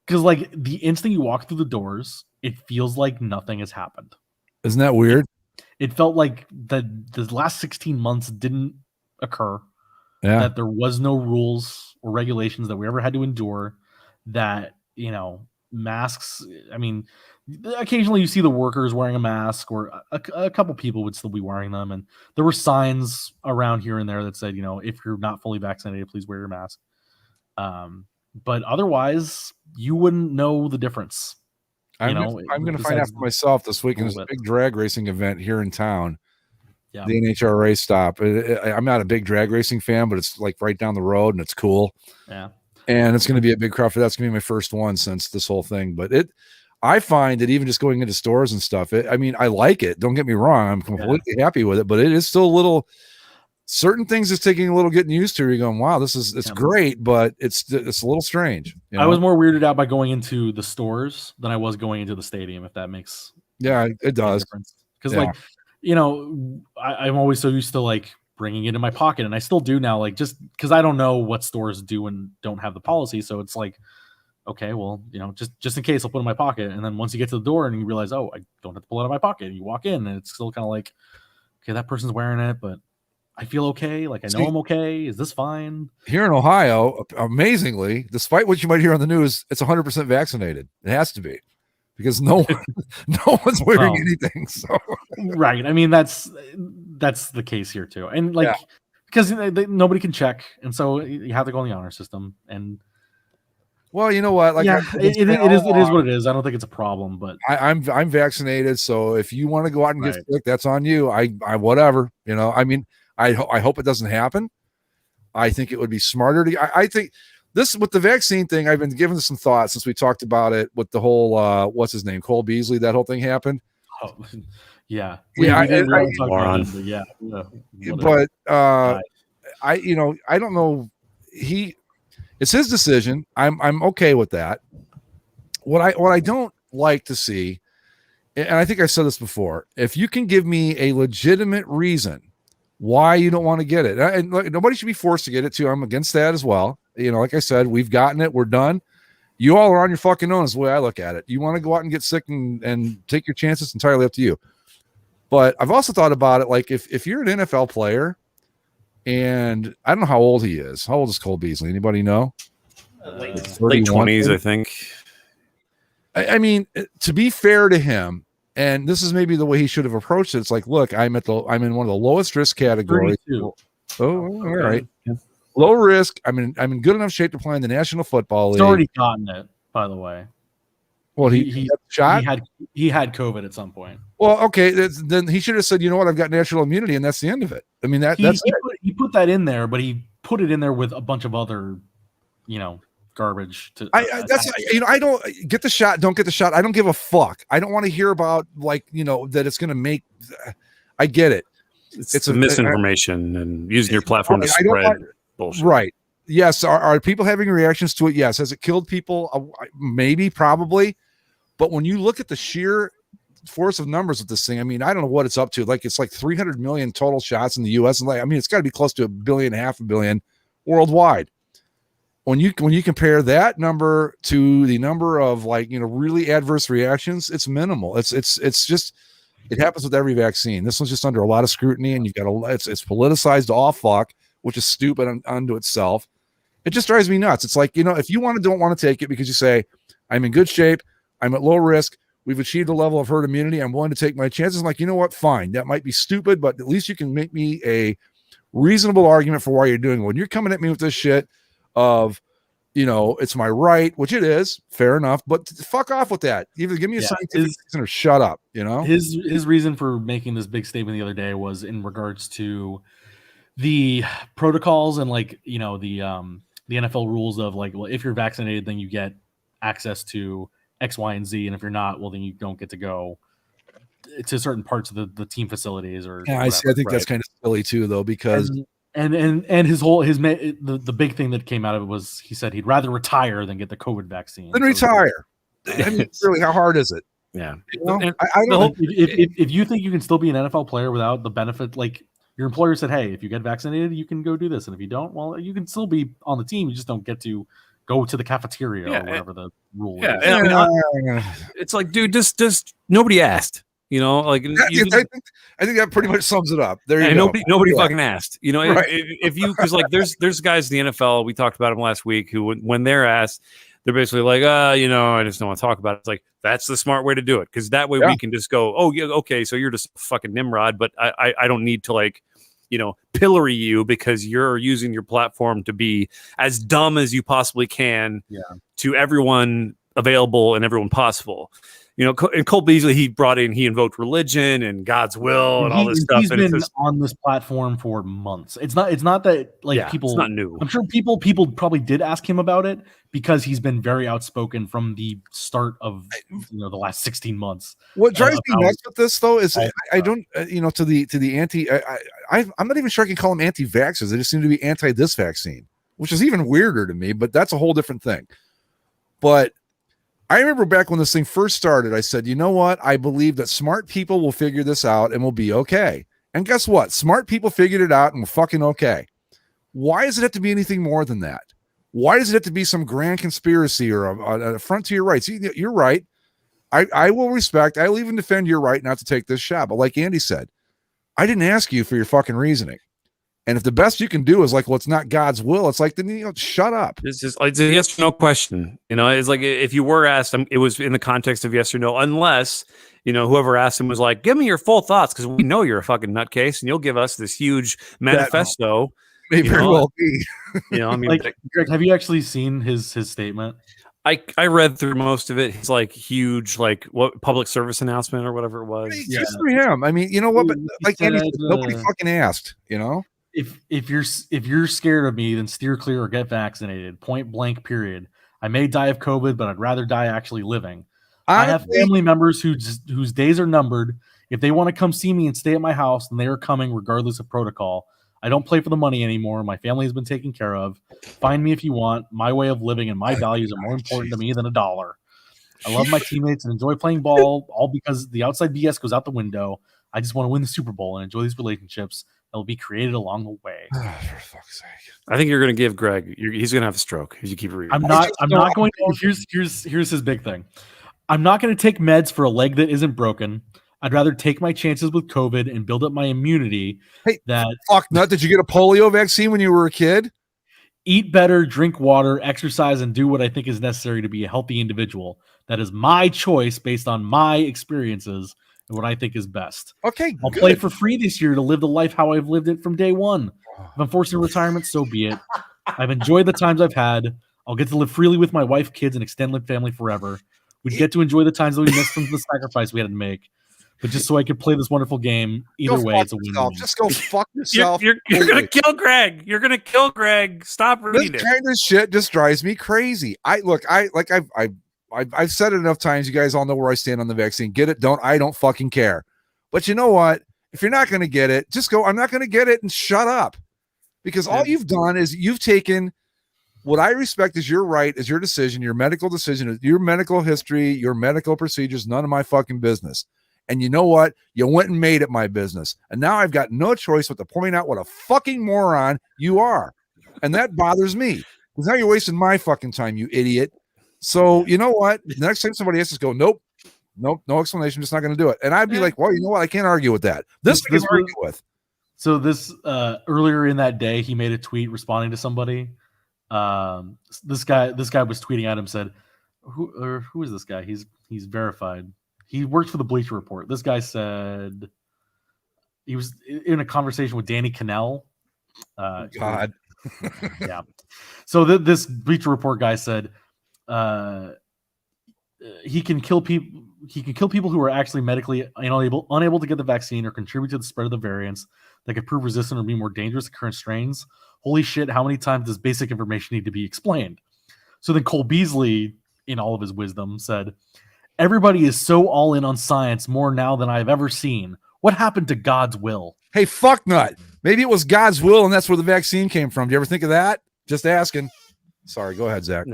Because like the instant you walk through the doors, it feels like nothing has happened. Isn't that weird? It felt like the last 16 months didn't occur. Yeah. That there was no rules or regulations that we ever had to endure. That, masks. I mean, occasionally you see the workers wearing a mask, or a couple people would still be wearing them. And there were signs around here and there that said, if you're not fully vaccinated, please wear your mask. But otherwise, you wouldn't know the difference. I'm going to find out for myself this weekend. There's a big drag racing event here in town. Yeah. The NHRA stop. I'm not a big drag racing fan, but it's like right down the road and it's cool. Yeah. And it's going to be a big crowd for that. It's going to be my first one since this whole thing. But I find that even just going into stores and stuff, I like it. Don't get me wrong. I'm completely happy with it, but it is still a little, certain things is taking a little getting used to. You're going, wow, it's great, but it's a little strange. I was more weirded out by going into the stores than I was going into the stadium, if that makes it does. Because I'm always so used to like bringing it in my pocket, and I still do now, like just because I don't know what stores do and don't have the policy. So it's like, okay, well, just in case, I'll put it in my pocket. And then once you get to the door and you realize, oh, I don't have to pull it out of my pocket, and you walk in and it's still kind of like, okay, that person's wearing it, but I feel okay. Like, I know I'm okay. Is this fine? Here in Ohio, amazingly, despite what you might hear on the news, it's 100% vaccinated. It has to be, because no one's wearing anything. So right. I mean, that's the case here too. And like, because nobody can check. And so you have to go on the honor system. And well, you know what? Like, it is what it is. I don't think it's a problem, but I'm vaccinated. So if you want to go out and get sick, that's on you. I whatever, I mean, I hope it doesn't happen. I think it would be smarter to. I think this with the vaccine thing. I've been giving some thought since we talked about it with the whole what's his name, Cole Beasley. That whole thing happened. Oh, yeah, I don't know. It's his decision. I'm okay with that. What I don't like to see, and I think I said this before, if you can give me a legitimate reason why you don't want to get it, and nobody should be forced to get it too. I'm against that as well. Like I said, we've gotten it. We're done. You all are on your fucking own is the way I look at it. You want to go out and get sick and take your chances, entirely up to you. But I've also thought about it. Like if you're an NFL player And I don't know how old he is. How old is Cole Beasley? Anybody know? Late 31, 20s, I think. I mean, to be fair to him, and this is maybe the way he should have approached it. It's like, look, I'm in one of the lowest risk categories. 32. All right. Yeah. Low risk. I'm in good enough shape to play in the National Football League. He's already gotten it, by the way. Well, he got shot. He had COVID at some point. Well, okay, then he should have said, you know what, I've got natural immunity, and that's the end of it. I mean, he put that in there, but he put it in there with a bunch of other, garbage. I don't get the shot. Don't get the shot. I don't give a fuck. I don't want to hear about that it's going to make. I get it. It's misinformation and using your platform to spread bullshit. Right. Yes. Are people having reactions to it? Yes. Has it killed people? Maybe, probably. But when you look at the sheer force of numbers of this thing, I mean, I don't know what it's up to. It's like 300 million total shots in the U.S. And it's got to be close to 1.5 billion worldwide. When you compare that number to the number of really adverse reactions, it's minimal. It's just, it happens with every vaccine. This one's just under a lot of scrutiny, and you've got it's politicized all fuck, which is stupid unto itself. It just drives me nuts. It's like, if you don't want to take it because you say, I'm in good shape, I'm at low risk, we've achieved a level of herd immunity, I'm willing to take my chances. I'm like, you know what? Fine. That might be stupid, but at least you can make me a reasonable argument for why you're doing it. When you're coming at me with this shit of, it's my right, which it is, fair enough, but fuck off with that. Either give me a scientific reason or shut up, His reason for making this big statement the other day was in regards to the protocols and the NFL rules of if you're vaccinated, then you get access to X, Y, and Z, and if you're not, well, then you don't get to go to certain parts of the team facilities or. Yeah, whatever, I think that's kind of silly too, though, because and the big thing that came out of it was he said he'd rather retire than get the COVID vaccine. Then retire. I mean, really, how hard is it? Yeah, I don't. If you think you can still be an NFL player without the benefit, your employer said, hey, if you get vaccinated, you can go do this. And if you don't, well, you can still be on the team. You just don't get to go to the cafeteria or whatever the rule is. It's like, dude, just nobody asked. I think that pretty much sums it up. There you go. Nobody fucking asked. Right. if you, because there's guys in the NFL, we talked about them last week, who when they're asked, they're basically like, I just don't want to talk about it. It's like, that's the smart way to do it, because that way we can just go, oh yeah, okay, so you're just fucking Nimrod, but I don't need to pillory you because you're using your platform to be as dumb as you possibly can to everyone available and everyone possible. And Cole Beasley, he invoked religion and God's will and all this stuff. He's been on this platform for months. It's not that people. It's not new. I'm sure people probably did ask him about it because he's been very outspoken from the start of the last 16 months. What drives me nuts with this though is I don't to the anti. I'm not even sure I can call them anti-vaxxers. They just seem to be anti this vaccine, which is even weirder to me. But that's a whole different thing. But I remember back when this thing first started, I said, you know what? I believe that smart people will figure this out and will be okay. And guess what? Smart people figured it out and we're fucking okay. Why does it have to be anything more than that? Why does it have to be some grand conspiracy or an affront to your rights? You're right. I will respect. I will even defend your right not to take this shot. But like Andy said, I didn't ask you for your fucking reasoning. And if the best you can do is well, it's not God's will, it's like, then, shut up. It's a yes or no question. It's like if you were asked, it was in the context of yes or no, unless, whoever asked him was like, give me your full thoughts, because we know you're a fucking nutcase and you'll give us this huge manifesto. May very well be. Greg, have you actually seen his statement? I read through most of it. He's huge, what public service announcement or whatever it was. Just for him. I mean, you know what? But Andy said, nobody fucking asked, If you're scared of me, then steer clear or get vaccinated. Point blank, period. I may die of COVID, but I'd rather die actually living. I have family members whose days are numbered. If they want to come see me and stay at my house, then they are coming regardless of protocol. I don't play for the money anymore. My family has been taken care of. Find me if you want. My way of living and my values are more important to me than $1. I love my teammates and enjoy playing ball, all because the outside BS goes out the window. I just want to win the Super Bowl and enjoy these relationships that will be created along the way. For fuck's sake. I think you're going to give Greg. He's going to have a stroke if you keep reading. I'm not going to. Here's his big thing. I'm not going to take meds for a leg that isn't broken. I'd rather take my chances with COVID and build up my immunity. Hey, fuck nut. Did you get a polio vaccine when you were a kid? Eat better, drink water, exercise, and do what I think is necessary to be a healthy individual. That is my choice based on my experiences and what I think is best. Okay, I'll play for free this year to live the life how I've lived it from day one. If I'm forced into retirement, so be it. I've enjoyed the times I've had. I'll get to live freely with my wife, kids, and extended family forever. We'd get to enjoy the times that we missed from the sacrifice we had to make. But just so I could play this wonderful game, either way, it's a win-win. Just go fuck yourself. You're gonna kill Greg. You're gonna kill Greg. Stop reading This it. kind of shit just drives me crazy. I've said it enough times. You guys all know where I stand on the vaccine. Get it? Don't. I don't fucking care. But you know what? If you're not going to get it, just go. I'm not going to get it, and shut up. Because all you've done is you've taken what I respect as your right, as your decision, your medical decision, your medical history, your medical procedures. None of my fucking business. And you know what? You went and made it my business. And now I've got no choice but to point out what a fucking moron you are. And that bothers me. Because now you're wasting my fucking time, you idiot. So you know what? The next time somebody has to go, nope, no explanation, just not going to do it. And I'd be like, well, you know what? I can't argue with that. This I can argue with. So this earlier in that day, he made a tweet responding to somebody. This guy was tweeting at him, said, who is this guy? He's verified. He works for the Bleacher Report. This guy said he was in a conversation with Danny Cannell. God. Yeah. So this Bleacher Report guy said he can kill people. He can kill people who are actually medically unable to get the vaccine or contribute to the spread of the variants that could prove resistant or be more dangerous to current strains. Holy shit! How many times does basic information need to be explained? So then Cole Beasley, in all of his wisdom, said, "Everybody is so all in on science more now than I've ever seen. What happened to God's will?" Hey, fuck nut. Maybe it was God's will, and that's where the vaccine came from. Do you ever think of that? Just asking. Sorry, go ahead, Zach.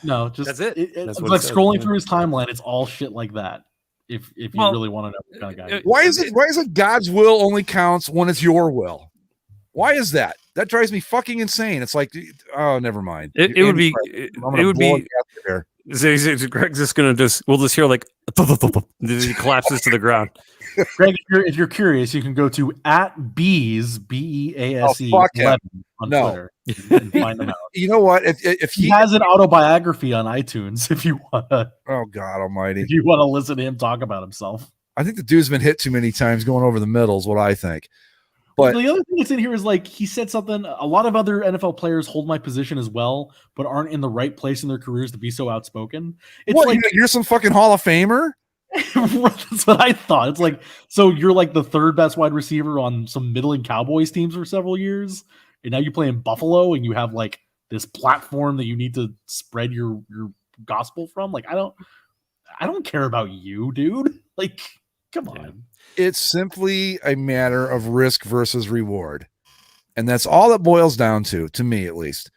No, just that's it. It's like scrolling through his timeline. It's all shit like that. If you really want to know what kind of guy. Why is it God's will only counts when it's your will? Why is that? That drives me fucking insane. It's like, oh, never mind. It would be. Greg's just gonna we'll just hear like he collapses to the ground. Greg, if you're curious, you can go to @bees BEASE 11 on Twitter and find them out. You know what? If he has an autobiography on iTunes, if you want to. Oh God Almighty! If you want to listen to him talk about himself, I think the dude's been hit too many times going over the middle. Is what I think. But the other thing that's in here is like he said something. A lot of other NFL players hold my position as well, but aren't in the right place in their careers to be so outspoken. It's what, like you're some fucking Hall of Famer. That's what I thought. It's like, so you're like the third best wide receiver on some middling Cowboys teams for several years, and now you play in Buffalo, and you have like this platform that you need to spread your gospel from. Like, I don't care about you, dude. Like, come on. It's simply a matter of risk versus reward. And that's all it boils down to me at least.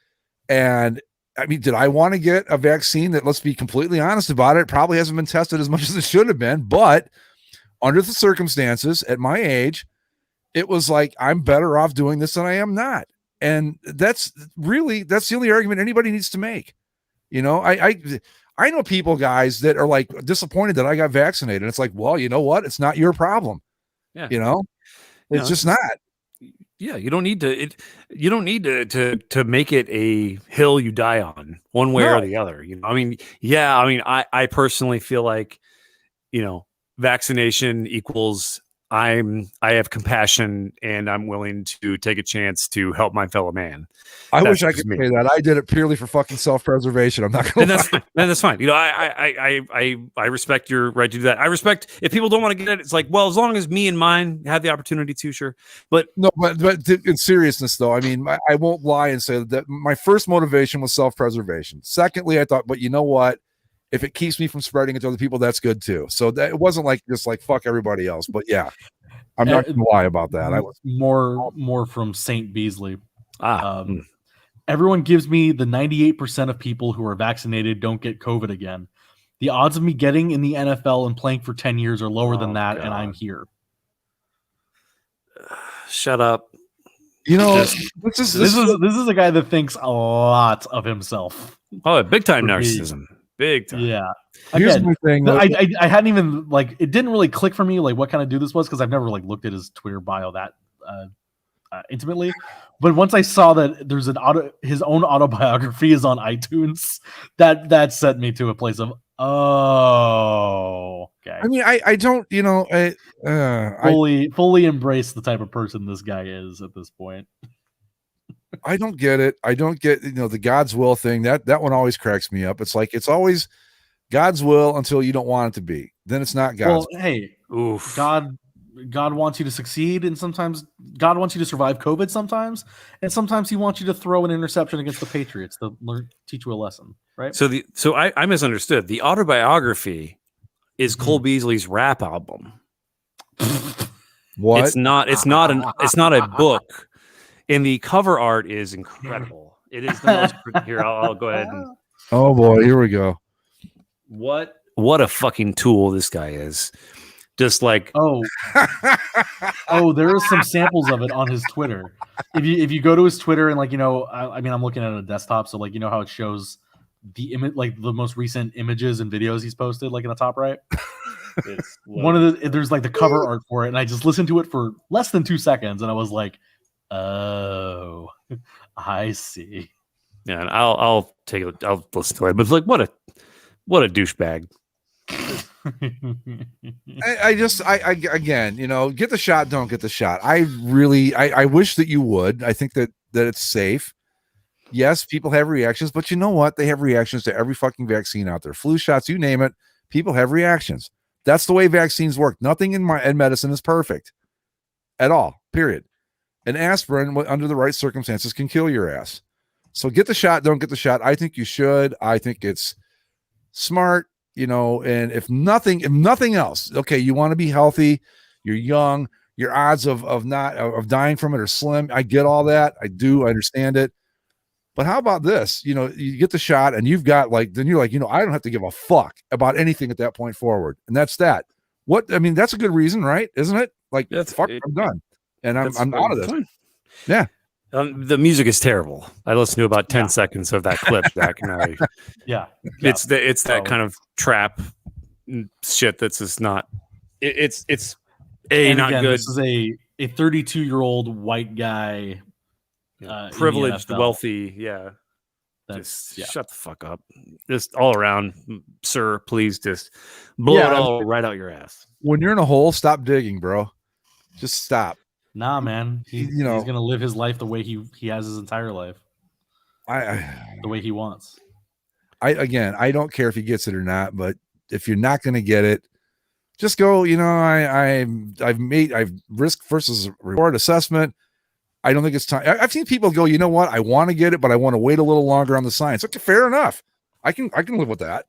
And I mean, did I want to get a vaccine that, let's be completely honest about it, probably hasn't been tested as much as it should have been, but under the circumstances at my age, it was like, I'm better off doing this than I am not. And that's the only argument anybody needs to make. You know, I know people, guys, that are like disappointed that I got vaccinated. It's like, well, you know what? It's not your problem. Yeah. You know, it's just not. Yeah, you don't need to. You don't need to make it a hill you die on, one way or the other. You know, I personally feel like, you know, vaccination equals I have compassion and I'm willing to take a chance to help my fellow man. I wish I could say that. I did it purely for fucking self-preservation. I'm not going to. That's fine. You know, I respect your right to do that. I respect if people don't want to get it. It's like, well, as long as me and mine have the opportunity to, sure. But no, but in seriousness, though, I mean, I won't lie and say that my first motivation was self-preservation. Secondly, I thought, but you know what? If it keeps me from spreading it to other people, that's good too. So that it wasn't like just like fuck everybody else. But yeah, I'm not going to lie about that. I was more from St. Beasley. Everyone gives me the 98% of people who are vaccinated don't get COVID again. The odds of me getting in the NFL and playing for 10 years are lower than that, and I'm here. Shut up. You know, this is a guy that thinks a lot of himself. Oh, big time narcissism. big time. Yeah. Here's Again, my thing. I hadn't even like it didn't really click for me like what kind of dude this was because I've never like looked at his Twitter bio that intimately. But once I saw that there's his own autobiography is on iTunes, that sent me to a place of okay. I mean, I don't, you know, fully embrace the type of person this guy is at this point. I don't get it. I don't get, you know, the God's will thing. That one always cracks me up. It's like it's always God's will until you don't want it to be. Then it's not God's. Well, hey, God wants you to succeed, and sometimes God wants you to survive COVID sometimes, and sometimes he wants you to throw an interception against the Patriots to teach you a lesson, right? So I misunderstood. The autobiography is Cole Beasley's rap album. What? It's not a book. And the cover art is incredible. It is the most here. I'll go ahead and oh boy, here we go. What a fucking tool this guy is. Just like there are some samples of it on his Twitter. If you go to his Twitter and like I mean I'm looking at a desktop, so like how it shows the image, like the most recent images and videos he's posted, like in the top right. There's like the cover art for it, and I just listened to it for less than 2 seconds, and I was like, oh, I see. Yeah, and I'll listen to it, but like what a douchebag. I again, get the shot, don't get the shot. I wish that you would. I think that it's safe. Yes, people have reactions, but you know what? They have reactions to every fucking vaccine out there. Flu shots, you name it, people have reactions. That's the way vaccines work. Nothing in medicine is perfect at all, period. An aspirin, under the right circumstances, can kill your ass. So get the shot, don't get the shot. I think you should. I think it's smart, and if nothing else, okay, you want to be healthy, you're young, your odds of dying from it are slim. I get all that. I understand it. But how about this? You get the shot and you've got then you're like, I don't have to give a fuck about anything at that point forward. And that's that. That's a good reason, right? Isn't it? Like, fuck, I'm done. And I'm out of this. Fine. Yeah. The music is terrible. I listened to about 10 seconds of that clip back and it's that kind of trap shit that's just not it's not good. This is a 32-year-old white guy, privileged, wealthy, shut the fuck up. Just all around, sir, please just blow it all right out your ass. When you're in a hole, stop digging, bro. Just stop. Nah, man. He's gonna live his life the way he has his entire life. The way he wants. I don't care if he gets it or not, but if you're not gonna get it, just go. I've risk versus reward assessment. I don't think it's time. I've seen people go, you know what? I want to get it, but I want to wait a little longer on the science. Okay, fair enough. I can live with that.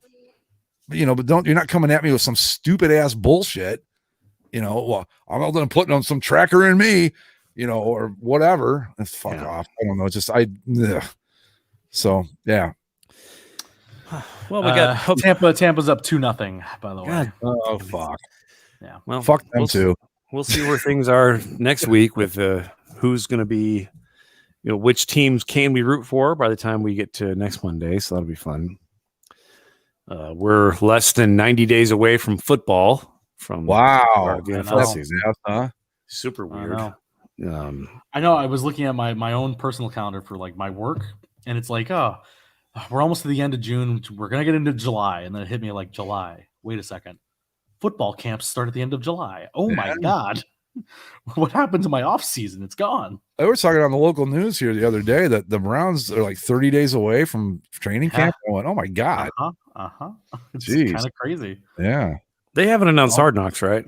But you're not coming at me with some stupid ass bullshit. Well, I'm not going to put on some tracker in me, or whatever. Fuck off. I don't know. So yeah. Well, we got Tampa's up 2-0, by the way. Oh fuck. Yeah. Well, fuck them too. We'll see where things are next week with who's going to be, which teams can we root for by the time we get to next Monday. So that'll be fun. We're less than 90 days away from football. Wow, the NFL season, huh? Super weird. I know. I was looking at my own personal calendar for like my work, and it's like, we're almost to the end of June. We're gonna get into July, and then it hit me like July. Wait a second, football camps start at the end of July. Oh my god, what happened to my off season? It's gone. I was talking on the local news here the other day that the Browns are like 30 days away from training camp. I went, oh my god, It's kind of crazy. Yeah. They haven't announced Hard Knocks, right?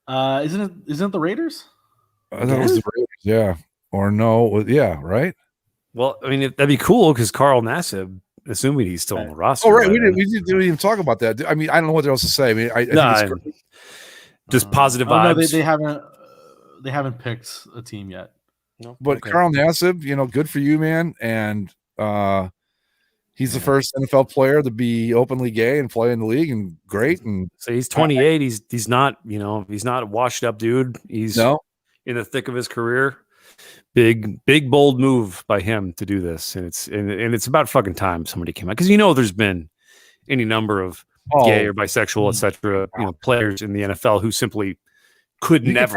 Isn't it the Raiders? I thought it was the Raiders, yeah. Or no, yeah, right? Well, I mean, that'd be cool because Carl Nassib, assuming he's still on the roster. Oh, right. We didn't even talk about that. I mean, I don't know what else to say. I mean, I think it's just positive vibes. No, they haven't picked a team yet. No, but okay. Carl Nassib, good for you, man. And he's the first NFL player to be openly gay and play in the league, and great. And so he's 28. He's not, he's not a washed up dude. He's in the thick of his career. big bold move by him to do this, and it's about fucking time somebody came out, because there's been any number of gay or bisexual, etc. Players in the NFL who simply could never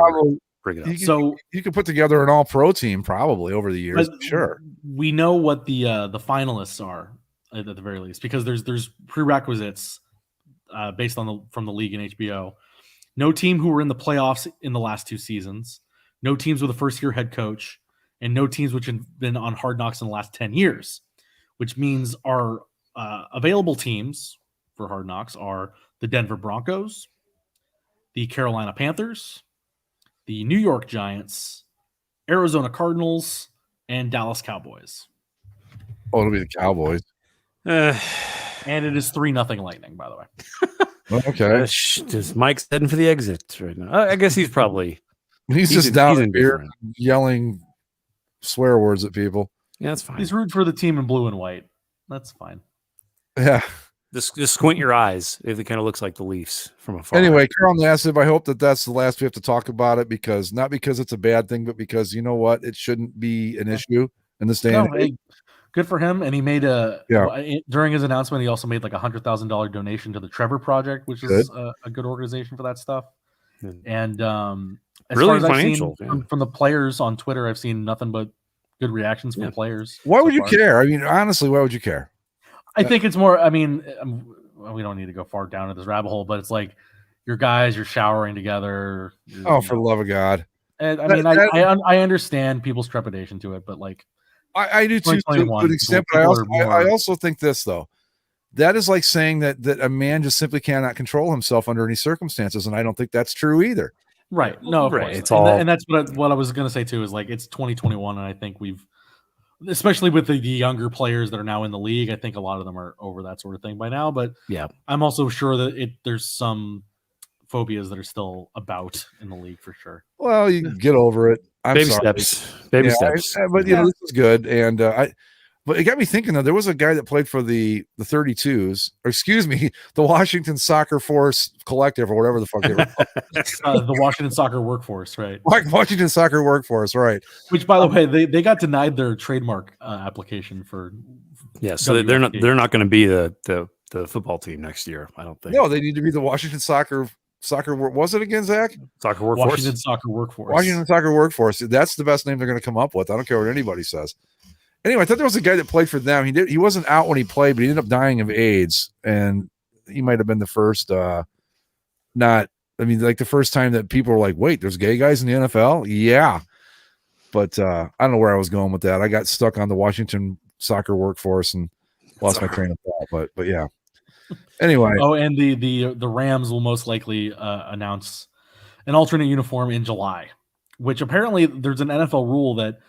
bring it up. So you could put together an all-pro team probably over the years. Sure, we know what the finalists are at the very least, because there's prerequisites based on from the league and HBO. No team who were in the playoffs in the last 2 seasons, no teams with a first-year head coach, and no teams which have been on Hard Knocks in the last 10 years, which means our available teams for Hard Knocks are the Denver Broncos, the Carolina Panthers, the New York Giants, Arizona Cardinals, and Dallas Cowboys. Oh, it'll be the Cowboys. And it is 3-0 Lightning, by the way. Okay. Mike's heading for the exit right now. I guess he's probably he's just down here yelling swear words at people. Yeah, that's fine. He's rooting for the team in blue and white. That's fine. Yeah. Just squint your eyes if it kind of looks like the Leafs from afar. Anyway, Carl Nassib, I hope that's the last we have to talk about it, because not because it's a bad thing, but because you know what, it shouldn't be an issue in this day and age. Good for him. And he made during his announcement, he also made like $100,000 donation to the Trevor Project, which is a good organization for that stuff. And as really far as financial I've seen from the players on Twitter, I've seen nothing but good reactions from players. Why would you care? I mean, honestly, why would you care? I think it's more, I mean, we don't need to go far down to this rabbit hole, but it's like your guys, you're showering together. For the love of God. And I understand people's trepidation to it, but like, I do too, to an extent, but I also think this, though. That is like saying that a man just simply cannot control himself under any circumstances, and I don't think that's true either. Right. No, of right. course. It's all... and that's what I was going to say, too, is like it's 2021, and I think we've, especially with the younger players that are now in the league, I think a lot of them are over that sort of thing by now. But yeah, I'm also sure that there's some phobias that are still about in the league for sure. Well, you get over it. Baby steps. But this is good, and but it got me thinking though. There was a guy that played for the 32s, or excuse me, the Washington Soccer Force Collective, or whatever the fuck they were. The Washington Soccer Workforce, right? Washington Soccer Workforce, right? Which, by the way, they got denied their trademark application for. Yeah, so they're not going to be the football team next year. I don't think. No, they need to be the Washington Soccer. Was it again, Zach? Soccer Workforce. Washington Soccer Workforce. Washington Soccer Workforce. That's the best name they're going to come up with. I don't care what anybody says. Anyway, I thought there was a guy that played for them. He wasn't out when he played, but he ended up dying of AIDS, and he might have been the first. The first time that people were like, "Wait, there's gay guys in the NFL?" Yeah, but I don't know where I was going with that. I got stuck on the Washington Soccer Workforce and lost my train of thought. But yeah. Anyway. Oh, and the Rams will most likely announce an alternate uniform in July, which apparently there's an NFL rule that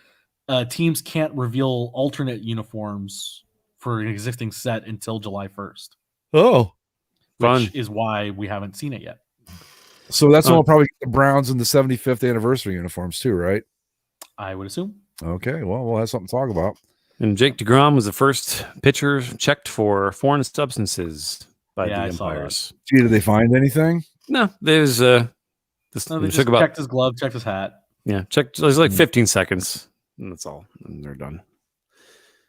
teams can't reveal alternate uniforms for an existing set until July 1st. Oh, which is why we haven't seen it yet. So that's when we'll probably get the Browns in the 75th anniversary uniforms too, right? I would assume. Okay, well, we'll have something to talk about. And Jake DeGrom was the first pitcher checked for foreign substances by the umpires. Gee, did they find anything? No, there's they just checked his glove, checked his hat. Yeah, checked. It was like 15 seconds, and that's all. And they're done.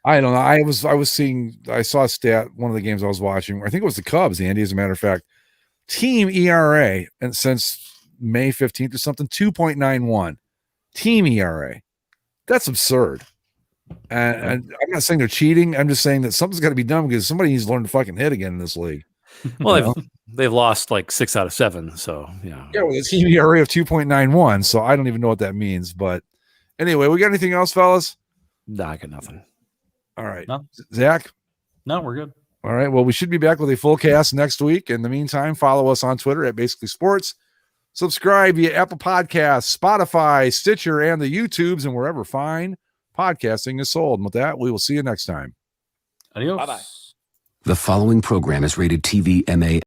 I don't know. I saw a stat one of the games I was watching. I think it was the Cubs, Andy, as a matter of fact. Team ERA, and since May 15th or something, 2.91. Team ERA. That's absurd. And I'm not saying they're cheating. I'm just saying that something's got to be done because somebody needs to learn to fucking hit again in this league. Well, they've lost like 6 out of 7. So yeah. Yeah, with a team ERA of 2.91. So I don't even know what that means. But anyway, we got anything else, fellas? Nah, I got nothing. All right. No. Zach? No, we're good. All right. Well, we should be back with a full cast next week. In the meantime, follow us on Twitter at Basically Sports. Subscribe via Apple Podcasts, Spotify, Stitcher, and the YouTubes, and wherever fine podcasting is sold. And with that, we will see you next time. Adios. Bye-bye. The following program is rated TV MA.